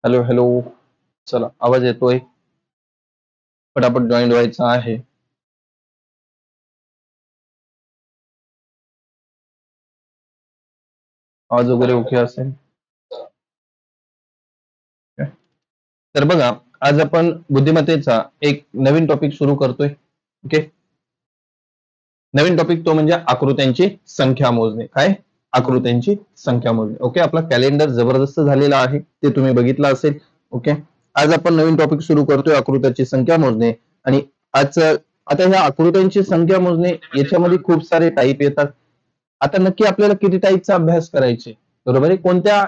Hello hello. चला, आवाज येतोय? पटापट जॉईन व्हायचं आहे. आवाज वगैरे ओके असेल तर बघा, आज आपण बुद्धिमत्तेचा एक नवीन टॉपिक सुरू करतोय. ओके, नवीन टॉपिक तो म्हणजे आकृत्यांची संख्या मोजणे. काय? आकृत्यांची संख्या मोजणे. ओके, आपला कॅलेंडर जबरदस्त झालेला आहे, ते तुम्ही बघितलं असेल. ओके, आज आपण नवीन टॉपिक सुरू करतोय, आकृत्याची संख्या मोजणे. आणि आज आता ह्या आकृत्यांची संख्या मोजणे याच्यामध्ये खूप सारे टाईप येतात. आता नक्की आपल्याला किती टाईपचा अभ्यास करायचे, बरोबर आहे? कोणत्या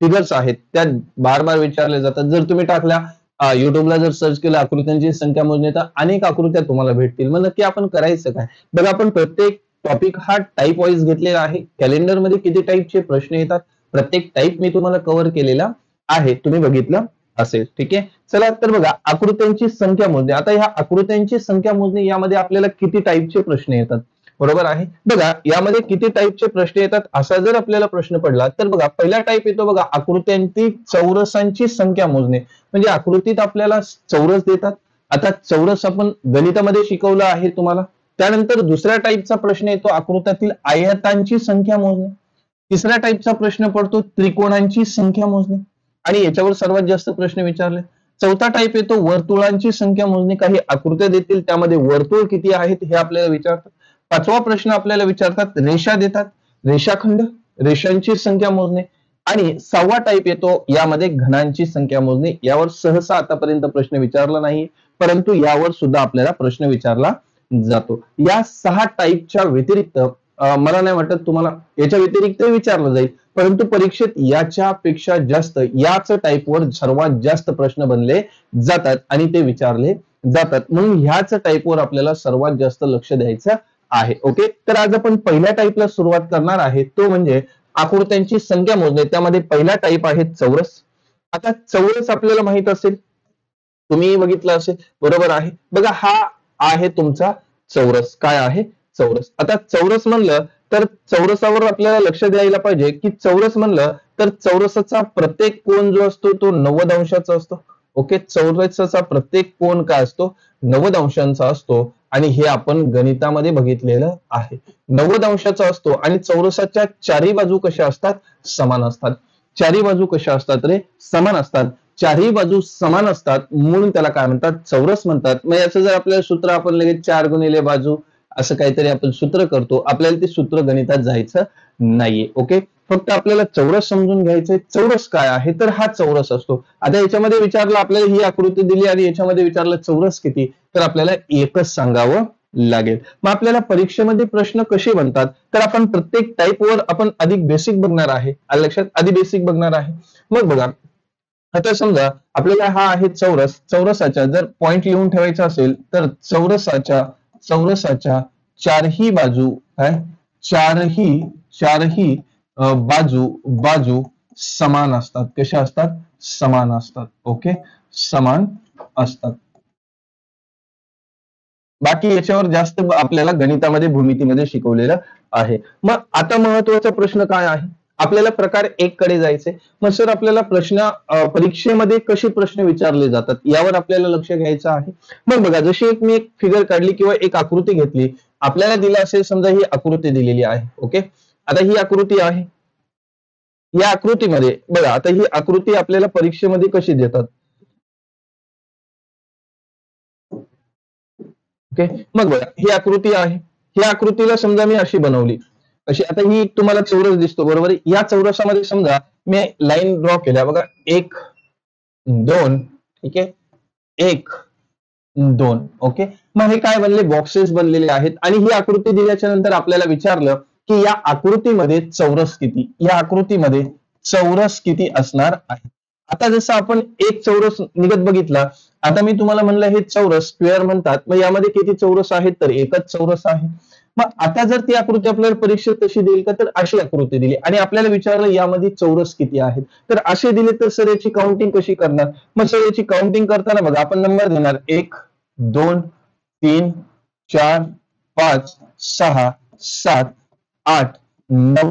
फिगर्स आहेत त्या बार बार विचारले जातात. जर तुम्ही टाकल्या युट्यूबला जर सर्च केलं आकृत्यांची संख्या मोजणे, तर अनेक आकृत्या तुम्हाला भेटतील. मग नक्की आपण करायचं काय? बघा, आपण प्रत्येक टॉपिक हा टाईप वाईज घेतलेला आहे. कॅलेंडरमध्ये किती टाईपचे प्रश्न येतात, प्रत्येक टाईप मी तुम्हाला कव्हर केलेला आहे, तुम्ही बघितलं असेल. ठीक आहे, चला तर बघा, आकृत्यांची संख्या मोजणे. आता ह्या आकृत्यांची संख्या मोजणे यामध्ये आपल्याला किती टाईपचे प्रश्न येतात, बरोबर आहे? बघा, यामध्ये किती टाईपचे प्रश्न येतात असा जर आपल्याला प्रश्न पडला तर बघा, पहिला टाईप येतो बघा, आकृत्यांची चौरसांची संख्या मोजणे. म्हणजे आकृतीत आपल्याला चौरस देतात. आता चौरस आपण गणितामध्ये शिकवलं आहे तुम्हाला. त्यानंतर दुसऱ्या टाईपचा प्रश्न येतो आकृत्यातील आयतांची संख्या मोजणे. तिसऱ्या टाईपचा प्रश्न पडतो त्रिकोणांची संख्या मोजणे, आणि याच्यावर सर्वात जास्त प्रश्न विचारले. चौथा टाईप येतो वर्तुळांची संख्या मोजणे. काही आकृत्या देतील, त्यामध्ये वर्तुळ किती आहेत हे आपल्याला विचारतात. पाचवा प्रश्न आपल्याला विचारतात, रेषा देतात, रेषाखंड, रेषांची संख्या मोजणे. आणि सहावा टाईप येतो यामध्ये घनांची संख्या मोजणे. यावर सहसा आतापर्यंत प्रश्न विचारला नाही, परंतु यावर सुद्धा आपल्याला प्रश्न विचारला जातो. या 6 टाईपच्या व्यतिरिक्त मला नाही वाटत तुम्हाला याच्या व्यतिरिक्त विचारलं जाईल, परंतु परीक्षेत याच्यापेक्षा जास्त याच टाईपवर सर्वात जास्त प्रश्न बनले जातात आणि ते विचारले जातात. म्हणून ह्याच टाईपवर आपल्याला सर्वात जास्त लक्ष द्यायचं आहे. ओके, तर आज आपण पहिल्या टाईपला सुरुवात करणार आहे, तो म्हणजे आकृत्यांची संख्या मोजणे. त्यामध्ये पहिला टाईप आहे चौरस. आता चौरस आपल्याला माहित असेल, तुम्ही बघितलं असेल, बरोबर आहे? बघा, हा आहे तुमचा चौरस. काय आहे? चौरस. आता चौरस म्हणलं तर चौरसावर आपल्याला लक्ष द्यायला पाहिजे की चौरस म्हणलं तर चौरसाचा प्रत्येक कोन जो असतो तो 90 अंशाचा असतो. ओके, चौरसाचा प्रत्येक कोन काय असतो? 90 अंशांचा असतो. आणि हे आपण गणितामध्ये बघितलेलं आहे. 90 अंशाचा असतो. आणि चौरसाच्या चारही बाजू कशा असतात? समान असतात. चारही बाजू कशा असतात रे? समान असतात. चारही बाजू समान असतात म्हणून त्याला काय म्हणतात? चौरस म्हणतात. मग याचं जर आपल्याला सूत्र आपण लगेच 4 गुणिले बाजू असं काहीतरी आपण सूत्र करतो, आपल्याला ते सूत्र गणितात जायचं नाहीये. ओके, फक्त आपल्याला चौरस समजून घ्यायचंय. चौरस काय आहे? तर हा चौरस असतो. आता याच्यामध्ये विचारलं, आपल्याला ही आकृती दिली आणि याच्यामध्ये विचारलं चौरस किती, तर आपल्याला एकच सांगावं लागेल. मग आपल्याला परीक्षेमध्ये प्रश्न कसे बनतात, तर आपण प्रत्येक टाईपवर आपण अधिक बेसिक बघणार आहे. आलं लक्षात? आधी बेसिक बघणार आहे. मग बघा, आता समजा आपल्याला हा आहे चौरस. चौरसाच्या जर पॉइंट लिहून ठेवायचा असेल तर चौरसाच्या चारही बाजू काय? चारही बाजू समान असतात. कशा असतात? समान असतात. ओके, समान असतात. बाकी याच्यावर जास्त आपल्याला गणितामध्ये भूमितीमध्ये शिकवलेलं आहे. मग आता महत्वाचा प्रश्न काय आहे? आपल्याला प्रकार 1 कडे जायचंय. मग सर, आपल्याला प्रश्न परीक्षेमध्ये कसे प्रश्न विचारले जातात यावर आपल्याला लक्ष घ्यायचं आहे. मग बघा, जशी मी एक फिगर काढली किंवा एक आकृती घेतली, आपल्याला दिलं असेल, समजा ही आकृती दिलेली आहे. ओके, आता ही आकृती आहे. या आकृतीमध्ये बघा, आता ही आकृती आपल्याला परीक्षेमध्ये कशी देतात? ओके, मग बघा, ही आकृती आहे. ही आकृतीला समजा मी अशी बनवली, अशी. आता ही तुम्हाला चौरस दिसतो, बरोबर? या चौरसामध्ये समजा मी लाईन ड्रॉ केल्या, बघा, 1 2, ठीक आहे, 1 2. ओके, मग हे काय बनले? बॉक्सेस बनलेले आहेत. आणि ही आकृती दिल्याच्या नंतर आपल्याला विचारलं की या आकृतीमध्ये चौरस किती, या आकृतीमध्ये चौरस किती असणार आहे. आता जसं आपण एक चौरस निघत बघितला, आता मी तुम्हाला म्हणलं हे चौरस स्क्वेअर म्हणतात. मग यामध्ये किती चौरस आहेत? तर एकच चौरस आहे. मग आता जर ती आकृती आपल्याला परीक्षेत कशी देईल का, तर अशी आकृती दिली आणि आपल्याला विचारलं यामध्ये चौरस किती आहेत, तर असे दिले तर सर याची काउंटिंग कशी करणार? मग सर याची काउंटिंग करताना बघा, आपण नंबर देणार 1 2 3 4 5 6 7 8 9.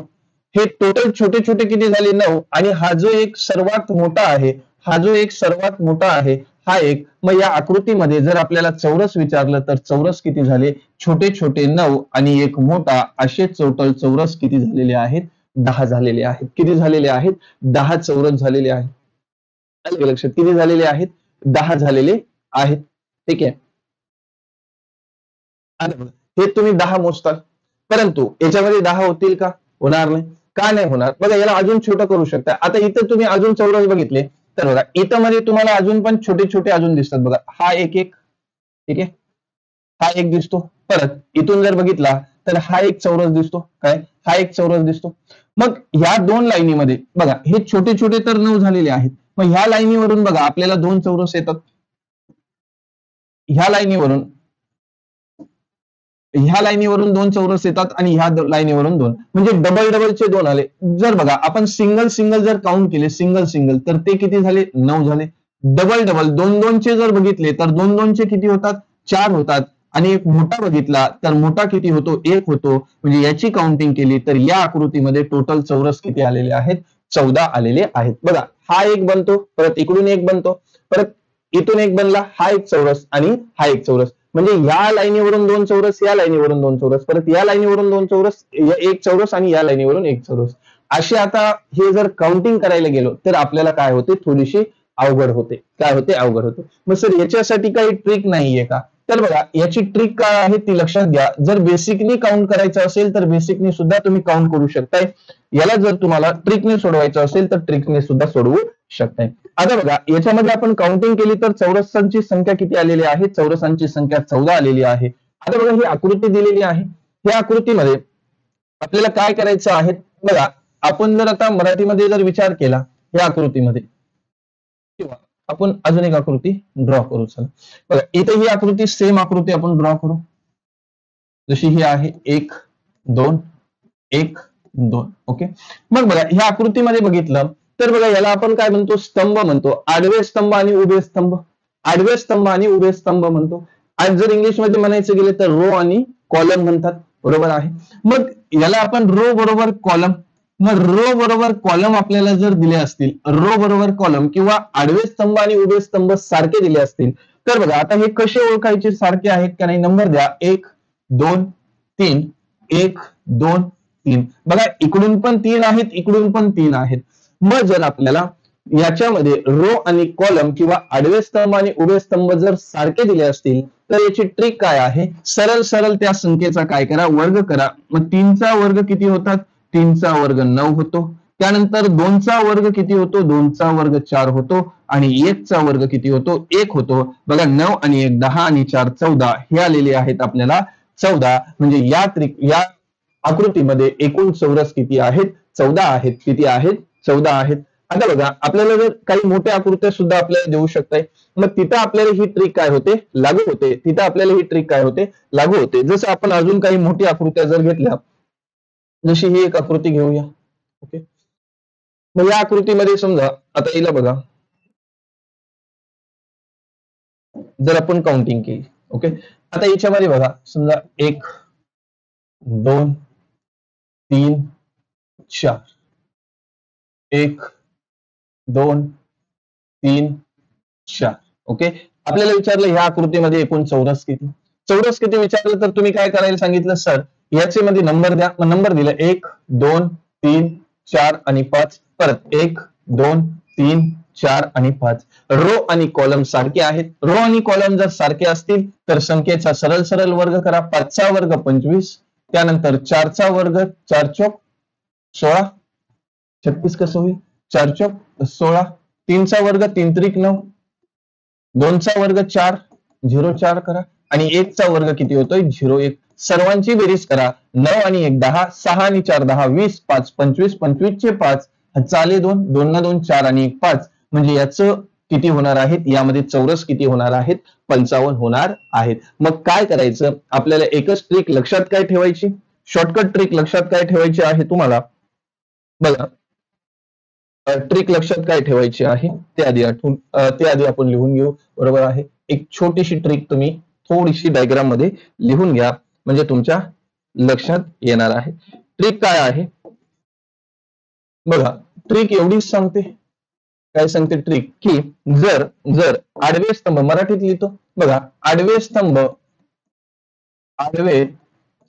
हे टोटल छोटे छोटे किती झाले? 9. आणि हा जो एक सर्वात मोठा आहे, हा जो एक सर्वात मोठा आहे हा एक. मग या आकृतीमध्ये जर आपल्याला चौरस विचारलं तर चौरस किती झाले? छोटे छोटे 9 आणि एक मोठा, असे टोटल चौरस किती झालेले आहेत? 10 झालेले आहेत. किती झालेले आहेत? 10 चौरस झालेले आहेत. आलं का लक्षात? किती झालेले आहेत? 10 झालेले आहेत. ठीक आहे. हे तुम्ही 10 मोजता, परंतु याच्यामध्ये 10 होतील का? होणार नाही. का नाही होणार? बघा, याला अजून छोटं करू शकता. आता इथं तुम्ही अजून चौरस बघितले तर बघा, इथं मध्ये तुम्हाला अजून पण छोटे छोटे अजून दिसतात बघा. हा एक एक, ठीक आहे, हा एक दिसतो. परत इथून जर बघितला तर हा एक चौरस दिसतो. काय? हा एक चौरस दिसतो. मग ह्या दोन लाईनीमध्ये बघा, हे छोटे छोटे तर 9 झालेले आहेत. मग ह्या लाईनीवरून बघा आपल्याला 2 चौरस येतात. ह्या लाईनीवरून ह्या लाईनीवरून 2 चौरस येतात आणि ह्या लाईनीवरून 2, म्हणजे डबल डबलचे 2 आले. जर बघा आपण सिंगल सिंगल जर काउंट केले, सिंगल सिंगल, तर ते किती झाले? 9 झाले. डबल डबल 2 2 चे जर बघितले तर 2 2 चे किती होतात? 4 होतात. आणि एक मोठा बघितला तर मोठा किती होतो? 1 होतो. म्हणजे याची काउंटिंग केली तर या आकृतीमध्ये टोटल चौरस किती आलेले आहेत? 14 आलेले आहेत. बघा, हा एक बनतो, परत इकडून एक बनतो, परत इथून एक बनला, हा एक चौरस आणि हा एक चौरस. म्हणजे या लाईनीवरून 2 चौरस, या लाईनीवरून 2 चौरस, परत या लाईनीवरून 2 चौरस, एक चौरस आणि या लाईनीवरून एक चौरस. असे आता हे जर काउंटिंग करायला गेलो तर आपल्याला काय होते? थोडीशी अवघड होते. काय होते? अवघड होते. मग सर याच्यासाठी काही ट्रिक नाहीये का? तर बघा, याची ट्रिक काय आहे ती लक्षात घ्या. जर बेसिकली काउंट करायचं असेल तर बेसिकनी सुद्धा तुम्ही काउंट करू शकताय. याला जर तुम्हाला ट्रिकने सोडवायचं असेल तर ट्रिकने सुद्धा सोडवू शकताय. आता बघा, याच्यामध्ये आपण काउंटिंग केली तर चौरसांची संख्या किती आलेली आहे? चौरसांची संख्या 14 आलेली आहे. आता बघा, ही आकृती दिलेली आहे. या आकृतीमध्ये आपल्याला काय करायचं आहे? बघा, आपण जर आता मराठीमध्ये जर विचार केला या आकृतीमध्ये, किंवा आपण अजून एक आकृती ड्रॉ करू. चला बघा, इथे ही आकृती सेम आकृती आपण ड्रॉ करू, जशी ही आहे. 1 2 1 2. ओके. मग बघा, ह्या आकृतीमध्ये बघितलं तर बघा, याला आपण काय म्हणतो? स्तंभ म्हणतो. आडवे स्तंभ आणि उभे स्तंभ. आडवे स्तंभ आणि उभे स्तंभ म्हणतो. आज जर इंग्लिशमध्ये म्हणायचं गेले तर रो आणि कॉलम म्हणतात. बरोबर आहे. मग याला आपण रो बरोबर कॉलम, मग रो बरोबर कॉलम आपल्याला जर दिले असतील, रो बरोबर कॉलम किंवा आडवे स्तंभ आणि उभे स्तंभ सारखे दिले असतील तर बघा, आता हे कसे ओळखायचे? सारखे आहेत का नाही? नंबर द्या. 1 2 3, 1 2 3. बघा, इकडून पण 3 आहेत, इकडून पण 3 आहेत. मग जर आपल्याला याच्यामध्ये रो आणि कॉलम किंवा आडवे स्तंभ आणि उभे स्तंभ जर सारखे दिले असतील तर याची ट्रिक काय आहे? सरळ सरळ त्या संख्येचा काय करा? वर्ग करा. मग 3 चा वर्ग किती होतात? 3 चा वर्ग 9 होतो. त्यानंतर 2 चा वर्ग किती होतो? 2 चा वर्ग 4 होतो. आणि 1 चा वर्ग किती होतो? 1 होतो. बघा, 9 आणि 1 10 आणि 4 14 हे आलेले आहेत आपल्याला 14. म्हणजे या आकृतीमध्ये एकूण चौरस किती आहेत? 14 आहेत. किती आहेत? 14 आहेत. आता बघा, आपल्याला जर काही मोठ्या आकृत्या सुद्धा आपल्याला देऊ शकताय, मग तिथं आपल्याला ही ट्रिक काय होते? लागू होते. तिथं आपल्याला ही ट्रिक काय होते? लागू होते. जसं आपण अजून काही मोठी आकृत्या जर घेतल्या, जशी ही एक आकृती घेऊया. ओके. मग या आकृतीमध्ये समजा, आता हिला बघा, जर आपण काउंटिंग केली, ओके, आता याच्यामध्ये बघा, समजा 1 2 3 4, 1 2 3 4. ओके. आपल्याला विचारलं ह्या आकृतीमध्ये एकूण चौरस किती? चौरस किती विचारलं तर तुम्ही काय करायला सांगितलं? सर याचे मध्ये नंबर द्या. मग नंबर दिला 1 2 3 4 आणि 5. परत 1 2 3 4 आणि 5. रो आणि कॉलम सारखे आहेत. रो आणि कॉलम जर सारखे असतील तर संख्येचा सरळ सरळ वर्ग करा. 5 चा वर्ग 25, त्यानंतर 4 चा वर्ग 4 चौक 16, 36 कसं होईल? 4 चौक 16, 3 चा वर्ग 3 त्रिक 9, 2 चा वर्ग 4 0 4 करा, आणि 1 चा वर्ग किती होतोय? 0 1. सर्वांची बेरीज करा. 9 आणि 1 10, 6 आणि 4 10, 20 5 25, 25 चे 5, चाले 2 2 ना 2 4 आणि 1 5. म्हणजे याचं किती होणार आहेत? यामध्ये चौरस किती होणार आहेत? 55 होणार आहेत. मग काय करायचं? आपल्याला एकच ट्रिक लक्षात काय ठेवायची? शॉर्टकट ट्रिक लक्षात काय ठेवायची आहे तुम्हाला? बघा, ट्रिक लक्षात काय ठेवायची आहे ते आधी आपण लिहून घेऊ. बरोबर आहे. एक छोटीशी ट्रिक तुम्ही थोडीशी डायग्राम मध्ये लिहून घ्या, म्हणजे तुमच्या लक्षात येणार आहे. ट्रिक काय आहे? बघा, ट्रिक एवढीच सांगते काय सांगते ट्रिक की जर जर आडवे स्तंभ मराठीत लिहितो बघा, आडवे स्तंभ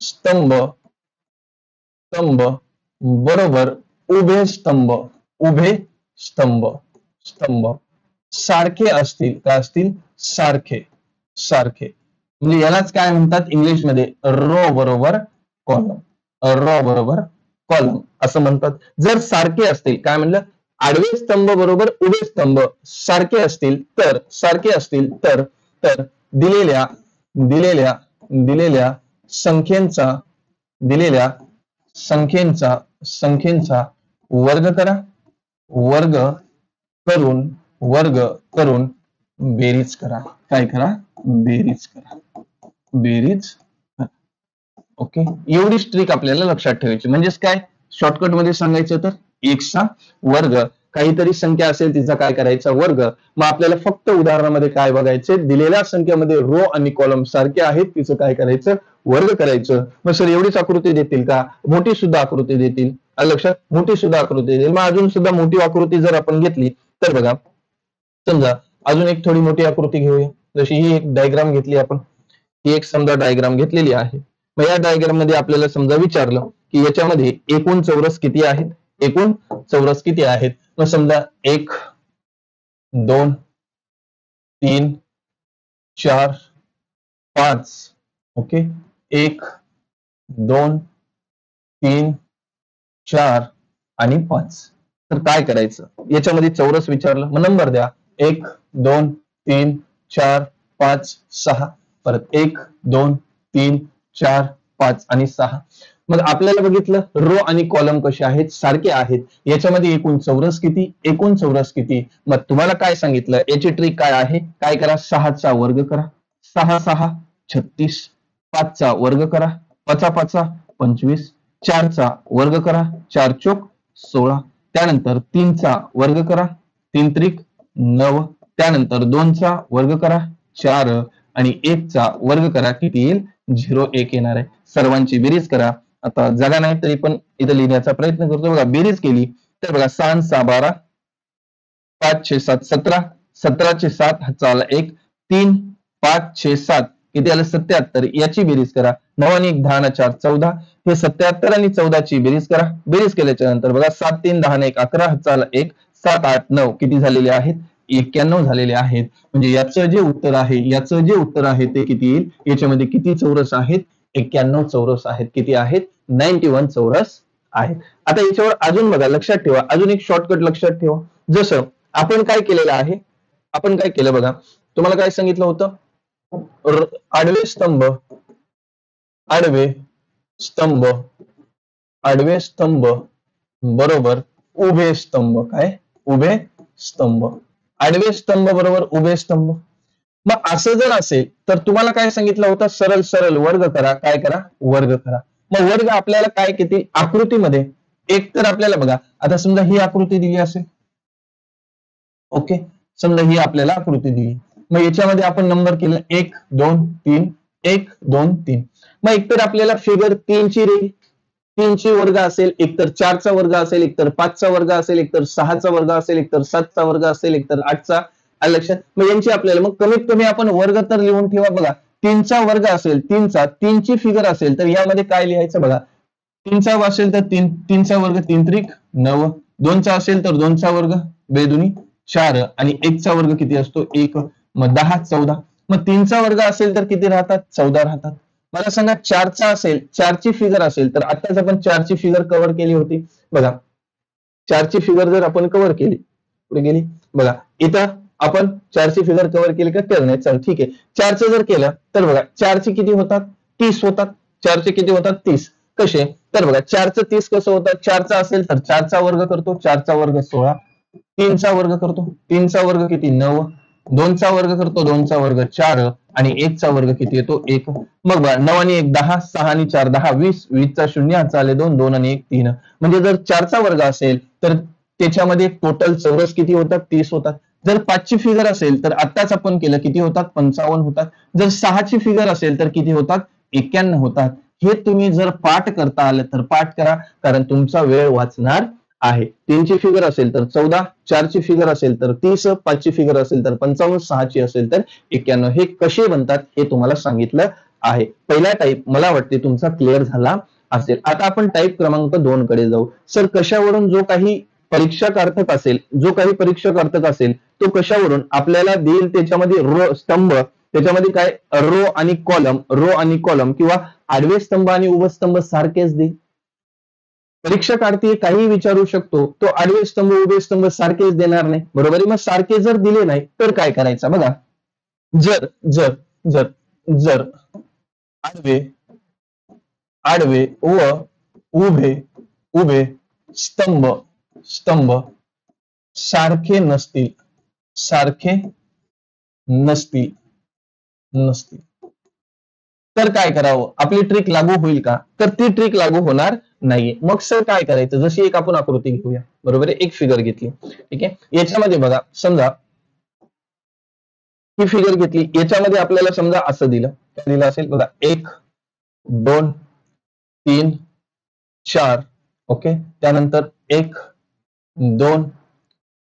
स्तंभ स्तंभ बरोबर उभे स्तंभ उभे स्तंभ स्तंभ सारखे असतील, काय असतील, सारखे सारखे, म्हणजे यालाच काय म्हणतात इंग्लिश मध्ये रो बरोबर कॉलम, रो बरोबर कॉलम असं म्हणतात. जर सारखे असतील, काय म्हणलं, आडवे स्तंभ बरोबर उभे स्तंभ सारखे असतील तर तर दिलेल्या दिलेल्या दिलेल्या संख्येचा दिलेल्या संख्येचा वर्ग करा, वर्ग करून बेरीज करा. काय करा, बेरीज करा, बेरीज करा. ओके, एवढीच ट्रिक आपल्याला लक्षात ठेवायची. म्हणजेच काय, शॉर्टकट मध्ये सांगायचं तर एक्सचा वर्ग, काहीतरी संख्या असेल तिचा काय करायचा, वर्ग. मग आपल्याला फक्त उदाहरणामध्ये काय बघायचे, दिलेल्या संख्येमध्ये रो आणि कॉलम सारखे आहेत, तिचं काय करायचं, वर्ग करायचं. मग सर एवढीच आकृती देतील का, मोठी सुद्धा आकृती देतील, लक्षात, मोठी सुद्धा आकृती देतील. मग अजून सुद्धा मोठी आकृती जर आपण घेतली तर बघा, समजा अजून एक थोडी मोठी आकृती घेऊया. जशी ही एक डायग्राम घेतली आपण, ही एक समजा डायग्राम घेतलेली आहे. मग या डायग्राम मध्ये आपल्याला समजा विचारलं की याच्यामध्ये एकूण चौरस किती आहेत, एकूण चौरस किती आहेत. मग समजा 1 2 3 4 5, ओके, 1 2 3 4 आणि 5. तर काय करायचं, याच्यामध्ये चौरस विचारलं, मग नंबर द्या, 1 2 3 4 5 6, परत 1 2 3 4 5 आणि 6. मग आपल्याला बघितलं रो आणि कॉलम कसे आहेत, सारखे आहेत. याच्यामध्ये एकूण चौरस किती, एकूण चौरस किती. मग तुम्हाला काय सांगितलं, याची ट्रिक काय आहे, काय करा, 6 चा वर्ग करा, 6 6 36, 5 चा वर्ग करा, 5 5 25, 4 चा वर्ग करा, 4 चोक 16, त्यानंतर 3 चा वर्ग करा, 3 त्रिक 9, त्यानंतर 2 चा वर्ग करा 4 आणि 1 चा वर्ग करा, किती येईल, 0 1 येणार आहे. सर्वांची बेरीज करा. आता जागा नाही तरी पण इथं लिहिण्याचा प्रयत्न करतो. बघा बेरीज केली तर बघा 6 6 12, 5 6 7 17, 17 चे 7 हातचा आला 1, 3 5 6 7 किती आलं 77. याची बेरीज करा. 9 आणि 1 10 आणि 4 14, हे 77 आणि 14 ची बेरीज करा. बेरीज केल्याच्या नंतर बघा 7 3 10 आणि 1 11 हातचा आला 1, 7 8 9 किती झालेले आहेत, 91 झालेले आहेत. म्हणजे याचं जे उत्तर आहे ते किती येईल, याच्यामध्ये किती चौरस आहेत, 91 चौरस आहेत. किती आहेत, 91 चौरस आहेत. आता याच्यावर अजून बघा, लक्षात ठेवा, अजून एक शॉर्टकट लक्षात ठेवा. जसं आपण काय केलेलं आहे, आपण काय केलं बघा, तुम्हाला काय सांगितलं होतं, आडवे स्तंभ बरोबर उभे स्तंभ, काय, उभे स्तंभ, आडवे स्तंभ बरोबर उभे स्तंभ. मग असं जर असेल तर तुम्हाला काय सांगितलं होतं, सरळ सरळ वर्ग करा, काय करा, वर्ग करा. मग वर्ग आपल्याला काय किती, आकृतीमध्ये एक तर आपल्याला बघा, आता समजा ही आकृती दिली असेल, ओके, समजा ही आपल्याला आकृती दिली, मग याच्यामध्ये आपण नंबर केलं 1 2 3 1 2 3. मग एकतर आपल्याला फिगर 3 ची रेल, 3 ची वर्ग असेल, एकतर 4 चा वर्ग असेल, एकतर 5 चा वर्ग असेल, एकतर 6 चा वर्ग असेल, एकतर 7 चा वर्ग असेल, एकतर 8 चा, लक्षात. मग यांची आपल्याला मग कमीत कमी आपण वर्ग तर लिहून ठेवा. बघा 3 चा वर्ग असेल, 3 ची फिगर असेल तर यामध्ये काय लिहायचं बघा, 3 चा असेल तर 3 चा वर्ग 3 त्रिक 9, 2 चा असेल तर 2 चा वर्ग बेदुनी 4 आणि 1 चा वर्ग किती असतो 1, मग 10 14. मग 3 चा वर्ग असेल तर किती राहतात, 14 राहतात. मला सांगा 4 चा असेल, 4 ची फिगर असेल तर आताच आपण 4 ची फिगर कव्हर केली होती. बघा 4 ची फिगर जर आपण कव्हर केली, पुढे गेली बघा, इथं आपण 4 ची फिगर कव्हर केली का, केलं नाही, चल ठीक आहे. 4 चं जर केलं तर बघा 4 चे किती होतात, 30 होतात. 4 चे किती होतात, 30. कसे तर बघा 4 चं 30 कसं होतं, 4 चा असेल तर 4 चा वर्ग करतो, 4 चा वर्ग 16, 3 चा वर्ग करतो, 3 चा वर्ग किती 9, 2 चा वर्ग करतो, 2 चा वर्ग 4 आणि 1 चा वर्ग किती येतो 1. मग बघा 9 आणि 1 10, 6 आणि 4 10 20, 20 चा शून्य हातचा आले 2, 2 आणि 1 3. म्हणजे जर 4 चा वर्ग असेल तर त्याच्यामध्ये टोटल चौरस किती होतात, 30 होतात. जर 5 ची फिगर असेल तर आत्ताच आपण केलं किती होतात, 55 होतात. जर 6 ची फिगर असेल तर किती होतात, 91 होतात. हे तुम्ही जर पाठ करता आलं तर पाठ करा, कारण तुमचा वेळ वाचणार आहे. 3 ची फिगर असेल तर 14, 4 ची फिगर असेल तर 30, 5 ची फिगर असेल तर 55, 6 ची असेल तर 91. हे कसे बनतात हे तुम्हाला सांगितलं आहे. पहिला टाईप मला वाटते तुमचा क्लिअर झाला असेल. आता आपण टाईप क्रमांक 2 कडे जाऊ. सर कशावरून जो काही परीक्षार्थक असेल, परीक्षार्थक असेल तो कशावरून आपल्याला देईल त्याच्यामध्ये रो स्तंभ, त्याच्यामध्ये काय रो आणि कॉलम किंवा आडवे स्तंभ आणि उभे स्तंभ सारखेच देईल. परीक्षार्थी काही विचारू शकतो, तो आडवे स्तंभ उभे स्तंभ सारखेच देणार नाही, बरोबर आहे. मग सारखे जर दिले नाही तर काय करायचं बघा. जर जर जर जर आडवे आडवे व उभे उभे स्तंभ स्तंभ सारखे नसतील नसतील नसतील तर काय करावं. आपली ट्रिक लागू होईल का. तर ती ट्रिक लागू होणार नाहीये. मग सर काय करायचं. जशी एक आपण आकृती घेऊया, बरोबर आहे. एक फिगर घेतली, ठीक आहे. याच्यामध्ये बघा समजा ही फिगर घेतली, याच्यामध्ये आपल्याला समजा असं दिलं, काय दिलं असेल बघा. 1 2 3 4 ओके. त्यानंतर 1 2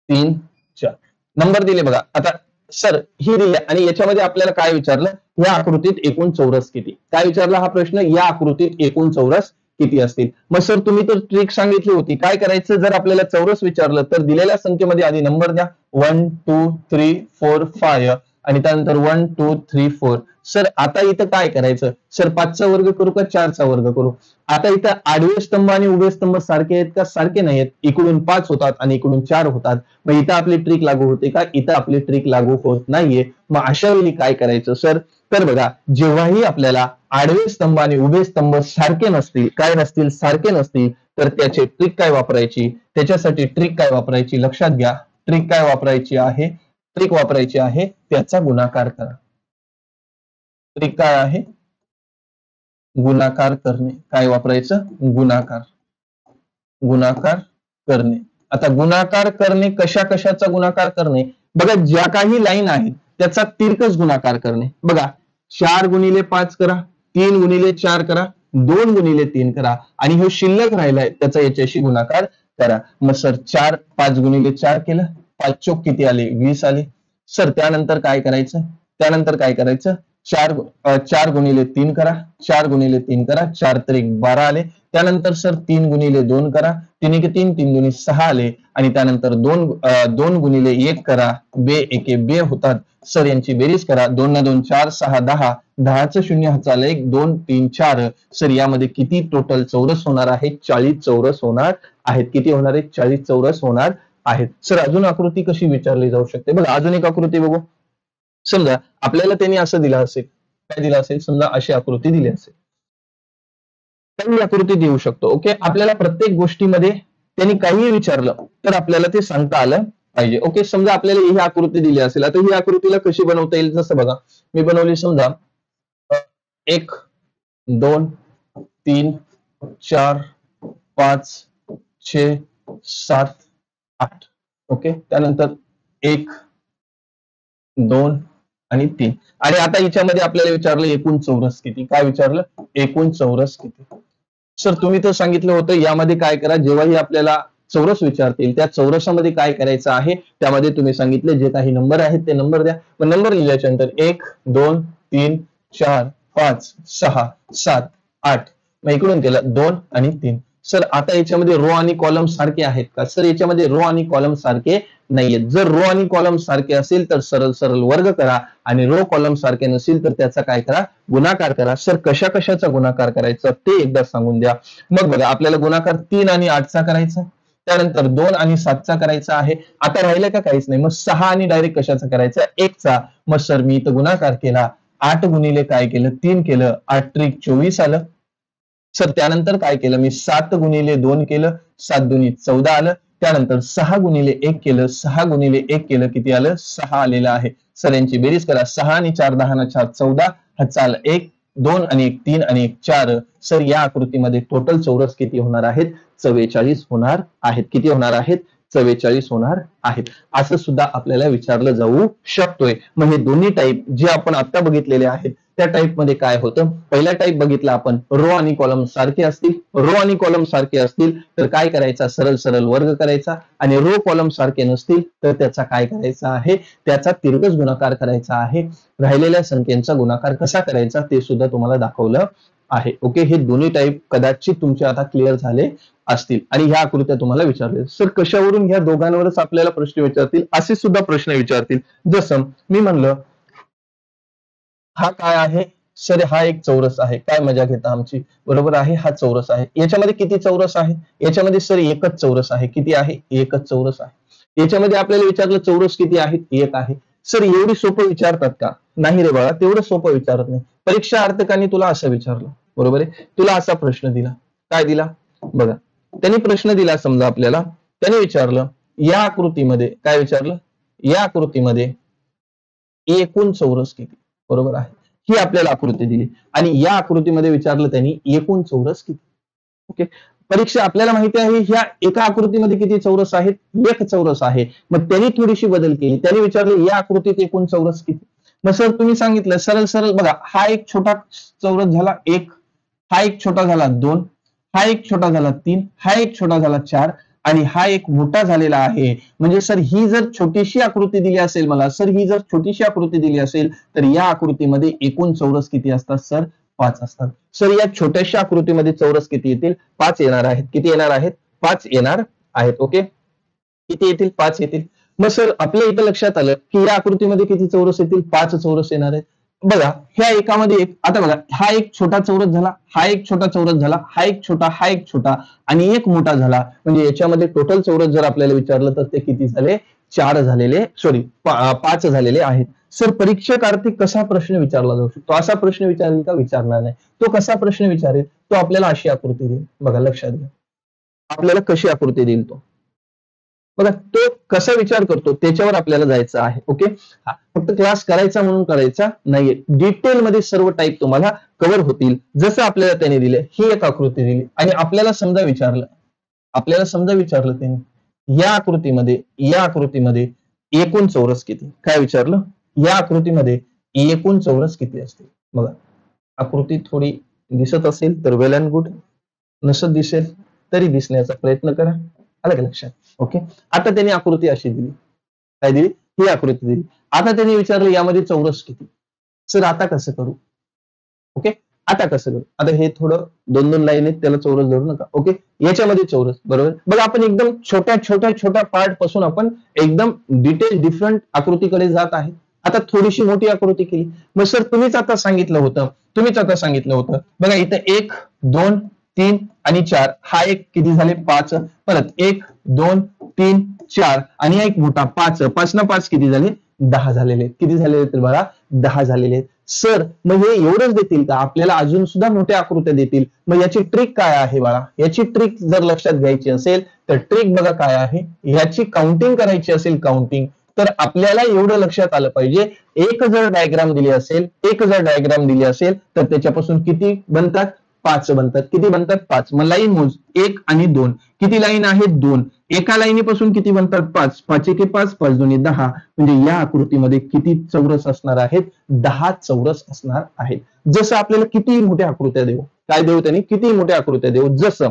3 4 नंबर दिले बघा. आता सर ही दिले आणि याच्यामध्ये आपल्याला काय विचारलं, या आकृतीत एकूण चौरस किती. काय विचारला हा प्रश्न, या आकृतीत एकूण चौरस किती असतील. मग सर तुम्ही तर ट्रिक सांगितली होती. काय करायचं, जर आपल्याला चौरस विचारलं तर दिलेल्या संख्येमध्ये आधी नंबर द्या. 1 2 3 4 5 आणि त्यानंतर 1 2 3 4. सर आता इथं काय करायचं. सर 5चा वर्ग करू का 4चा वर्ग करू. आता इथं आडवे स्तंभ आणि उभे स्तंभ सारखे आहेत का, सारखे नाही आहेत. इकडून 5 होतात आणि इकडून 4 होतात. मग इथं आपली ट्रिक लागू होते का, इथं आपली ट्रिक लागू होत नाहीये. मग अशा वेळी काय करायचं सर, तर बघा जेव्हाही आपल्याला आडवे स्तंभ आणि उभे स्तंभ सारखे नसतील, काय नसतील, सारखे नसतील, तर त्याची ट्रिक काय वापरायची, त्याच्यासाठी ट्रिक काय वापरायची लक्षात घ्या. ट्रिक काय वापरायची आहे, ट्रिक वापरायची आहे त्याचा गुणाकार करा. ट्रिक काय आहे, गुणाकार करणे. काय वापरायचं, गुणाकार करणे. आता गुणाकार करणे, कशा कशाचा गुणाकार करणे. बघा ज्या काही लाईन आहेत त्याचा तिरकस गुणाकार करणे. बघा 4 गुणिले 5 करा, 3 गुणिले 4 करा, 2 गुणिले 3 करा आणि हे शिल्लक राहिलाय त्याचा याच्याशी गुणाकार करा. मग सर 5 गुणिले 4 केलं, 5 चोक किती आले, 20 आले. सर त्यानंतर काय करायचं, 4 गुणिले 3 करा, 4 गुणिले 3 करा, 4 त्रिक 12 आले. त्यानंतर सर 3 गुणिले 2 करा, 3 एक 3, 3 दुनी 6 आले आणि त्यानंतर 2 गुणिले 1 करा, 2 एके 2 होतात. सर यांची बेरीज करा, 2 न 2 4 6 10, 10चं शून्य हाताला 1 2 3 4. सर यामध्ये किती टोटल चौरस होणार आहेत, 40 चौरस होणार आहेत. किती होणार आहेत, 40 चौरस होणार आहेत. सर अजून आकृती कशी विचारली जाऊ शकते बघा. अजून एक आकृती बघू. समजा आपल्याला त्यांनी असं दिलं असेल, काय दिलं असेल, समजा अशी आकृती दिली असेल, काही आकृती देऊ शकतो. ओके. आपल्याला प्रत्येक गोष्टीमध्ये त्यांनी काही विचारलं तर आपल्याला ते सांगता आलं पाहिजे. ओके. समजा आपल्याला ही आकृती दिली असेल, आता ही आकृतीला कशी बनवता येईल, जसं बघा मी बनवली समजा 1 2 3 4 5 6 7 8 ओके. त्यानंतर 1 2 आणि 3 आणि आता याच्यामध्ये आपल्याला विचारलं एकूण चौरस किती. काय विचारलं, एकूण चौरस किती. सर तुम्ही तर सांगितलं होतं यामध्ये काय करा, जेव्हाही आपल्याला चौरस विचारतील त्या चौरसामध्ये काय करायचं आहे, त्यामध्ये तुम्ही सांगितले जे काही नंबर आहेत ते नंबर द्या. मग नंबर लिहिल्याच्या नंतर 1 2 3 4 5 6 7 8. मग इकडून केलं 2 आणि 3. सर आता याच्यामध्ये रो आणि कॉलम सारखे आहेत का, सर याच्यामध्ये रो आणि कॉलम सारखे नाहीयेत. जर रो आणि कॉलम सारखे असेल तर सरळ सरळ वर्ग करा आणि रो कॉलम सारखे नसेल तर त्याचा काय करा, गुणाकार करा. सर कशा कशाचा गुणाकार करायचा ते एकदा सांगून द्या. मग बघा आपल्याला गुणाकार 3 आणि 8चा करायचा, त्यानंतर 2 आणि 7चा करायचा आहे. आता राहिलं का काहीच नाही. मग 6 आणि डायरेक्ट कशाचा करायचा, 1चा. मग सर मी इथं गुणाकार केला, 8 गुणिले काय केलं, 3 केलं, 8 त्रिक 24 आलं. सर त्यानंतर काय केलं मी, 7 गुणिले 2 केलं, 7 दुनी 14 आलं. त्यानंतर 6 गुणिले 1 केलं, 6 गुणिले 1 केलं, किती आलं, 6 आलेलं आहे. सर यांची बेरीज करा, 6 आणि 4 10 ना 4 14, हा चाल 1 2 आणि 1 3 आणि 1 4. सर या आकृतीमध्ये टोटल चौरस किती होणार आहेत, 44 होणार आहेत. किती होणार आहेत, 44 होणार आहेत. असं सुद्धा आपल्याला विचारलं जाऊ शकतोय. मग हे दोन्ही टाईप जे आपण आता बघितलेले आहेत त्या टाईप मध्ये काय होतं, पहिला टाईप बघितला आपण, रो आणि कॉलम सारखे असतील, रो आणि कॉलम सारखे असतील तर काय करायचा, सरळ सरळ वर्ग करायचा, आणि रो कॉलम सारखे नसतील तर त्याचा काय करायचा आहे, त्याचा तिरकस गुणाकार करायचा आहे. राहिलेल्या संख्येचा गुणाकार कसा करायचा ते सुद्धा तुम्हाला दाखवलं आहे. ओके, हे दोन्ही टाईप कदाचित तुमचे आता क्लिअर झाले असतील. आणि ह्या आकृत्या तुम्हाला विचारले, सर कशावरून ह्या दोघांवरच आपल्याला प्रश्न विचारतील, असे सुद्धा प्रश्न विचारतील. जसं मी म्हणलं हा काय आहे, सर हा एक चौरस आहे, काय मजा घेता आमची, बरोबर आहे, हा चौरस आहे. याच्यामध्ये किती चौरस आहे, याच्यामध्ये सर एकच चौरस आहे. किती आहे, एकच चौरस आहे. याच्यामध्ये आपल्याला विचारलं चौरस किती आहेत, एक आहे. सर एवढी सोपं विचारतात का, नाही रे बाळा, तेवढं सोपं विचारत नाही. परीक्षा अर्थकाने तुला असं विचारलं, बरोबर आहे, तुला असा प्रश्न दिला, काय दिला बघा, त्यांनी प्रश्न दिला समजा आपल्याला, त्याने विचारलं या आकृतीमध्ये, काय विचारलं, या आकृतीमध्ये एकूण चौरस किती, बरोबर आहे, ही आपल्याला आकृती दिली, आणि या आकृतीमध्ये विचारलं त्यांनी एकूण चौरस किती. ओके, परीक्षा आपल्याला माहिती आहे ह्या एका आकृतीमध्ये किती चौरस आहेत, एक चौरस आहे. मग त्यांनी थोडीशी बदल केली, त्यांनी विचारलं या आकृतीत एकूण चौरस किती. मग सर तुम्ही सांगितलं सरळ सरळ बघा, हा एक छोटा चौरस झाला एक, हा एक छोटा झाला दोन, हा एक छोटा झाला तीन, हा एक छोटा झाला चार, आणि हा एक मोठा झालेला आहे. म्हणजे सर ही जर छोटीशी आकृती दिली असेल मला, सर ही जर छोटीशी आकृती दिली असेल तर या आकृतीमध्ये एकूण चौरस किती असतात, सर 5 असतात. सर या छोट्याशा आकृतीमध्ये चौरस किती येतील, 5 येणार आहेत. किती येणार आहेत, 5 येणार आहेत. ओके, किती येतील, 5 येतील. मग सर आपल्या इथं लक्षात आलं की या आकृतीमध्ये किती चौरस येतील, 5 चौरस येणार आहेत. बघा ह्या एकामध्ये एक, आता बघा हा एक छोटा चौरस झाला, हा एक छोटा चौरस झाला, हा एक छोटा, हा एक छोटा, आणि एक मोठा झाला. म्हणजे याच्यामध्ये टोटल चौरस जर आपल्याला विचारलं तर ते किती झाले, 4 झालेले, सॉरी 5 झालेले आहेत. सर परीक्षकार्थी कसा प्रश्न विचारला जाऊ शकतो, असा प्रश्न विचारेल का, विचारणार नाही. तो कसा प्रश्न विचारेल, तो आपल्याला अशी आकृती देईल. बघा लक्षात घ्या, आपल्याला कशी आकृती देईल तो, बघा तो कसा विचार करतो त्याच्यावर आपल्याला जायचं आहे. ओके, फक्त क्लास करायचा म्हणून करायचा नाहीये, डिटेलमध्ये सर्व टाईप तुम्हाला कव्हर होतील. जसं आपल्याला त्याने दिले, ही एक आकृती दिली आणि आपल्याला समजा विचारलं, त्यांनी या आकृतीमध्ये एकूण चौरस किती, काय विचारलं, या आकृतीमध्ये एकूण चौरस किती असतील. बघा आकृती थोडी दिसत असेल तर वेल अँड गुड, नसत दिसेल तरी दिसण्याचा प्रयत्न करा. आलं का लक्षात. ओके, आता त्यांनी आकृती अशी दिली, काय दिली, ही आकृती दिली. आता त्यांनी विचारलं यामध्ये चौरस किती. सर आता कसं करू, ओके, आता कसं करू, आता हे थोडं 2-2 लाईन आहेत त्याला चौरस धरू नका. ओके, याच्यामध्ये चौरस, बरोबर. बघा आपण एकदम छोट्या छोट्या छोट्या पार्ट पासून आपण एकदम डिटेल डिफरंट आकृतीकडे जात आहे. आता थोडीशी मोठी आकृती केली. मग सर तुम्हीच आता सांगितलं होतं, बघा इथं 1 2 3 आणि 4, हा एक किती झाले, 5, परत 1 2 3 4 आणि एक मोठा 5, 5 ना 5 किती झाले, 10 झालेले. किती झालेले तर बघा 10 झालेले. सर मग हे एवढंच देतील का, आपल्याला अजून सुद्धा मोठ्या आकृत्या देतील. मग याची ट्रिक काय आहे बाळा, याची ट्रिक जर लक्षात घ्यायची असेल तर ट्रिक बघा काय आहे, याची काउंटिंग करायची असेल, काउंटिंग, तर आपल्याला एवढं लक्षात आलं पाहिजे, एक जर डायग्राम दिली असेल तर त्याच्यापासून किती बनतात, 5 बनतात. किती बनतात, 5. मग लाईन मोज, 1 आणि 2, किती लाईन आहेत, 2. एका लाईनीपासून किती बनतात, 5. 5 1 5, 5 2 10. म्हणजे या आकृतीमध्ये किती चौरस असणार आहेत, 10 चौरस असणार आहेत. जसं आपल्याला किती मोठ्या आकृत्या देऊ, काय देऊ त्यांनी, किती मोठ्या आकृत्या देऊ. जसं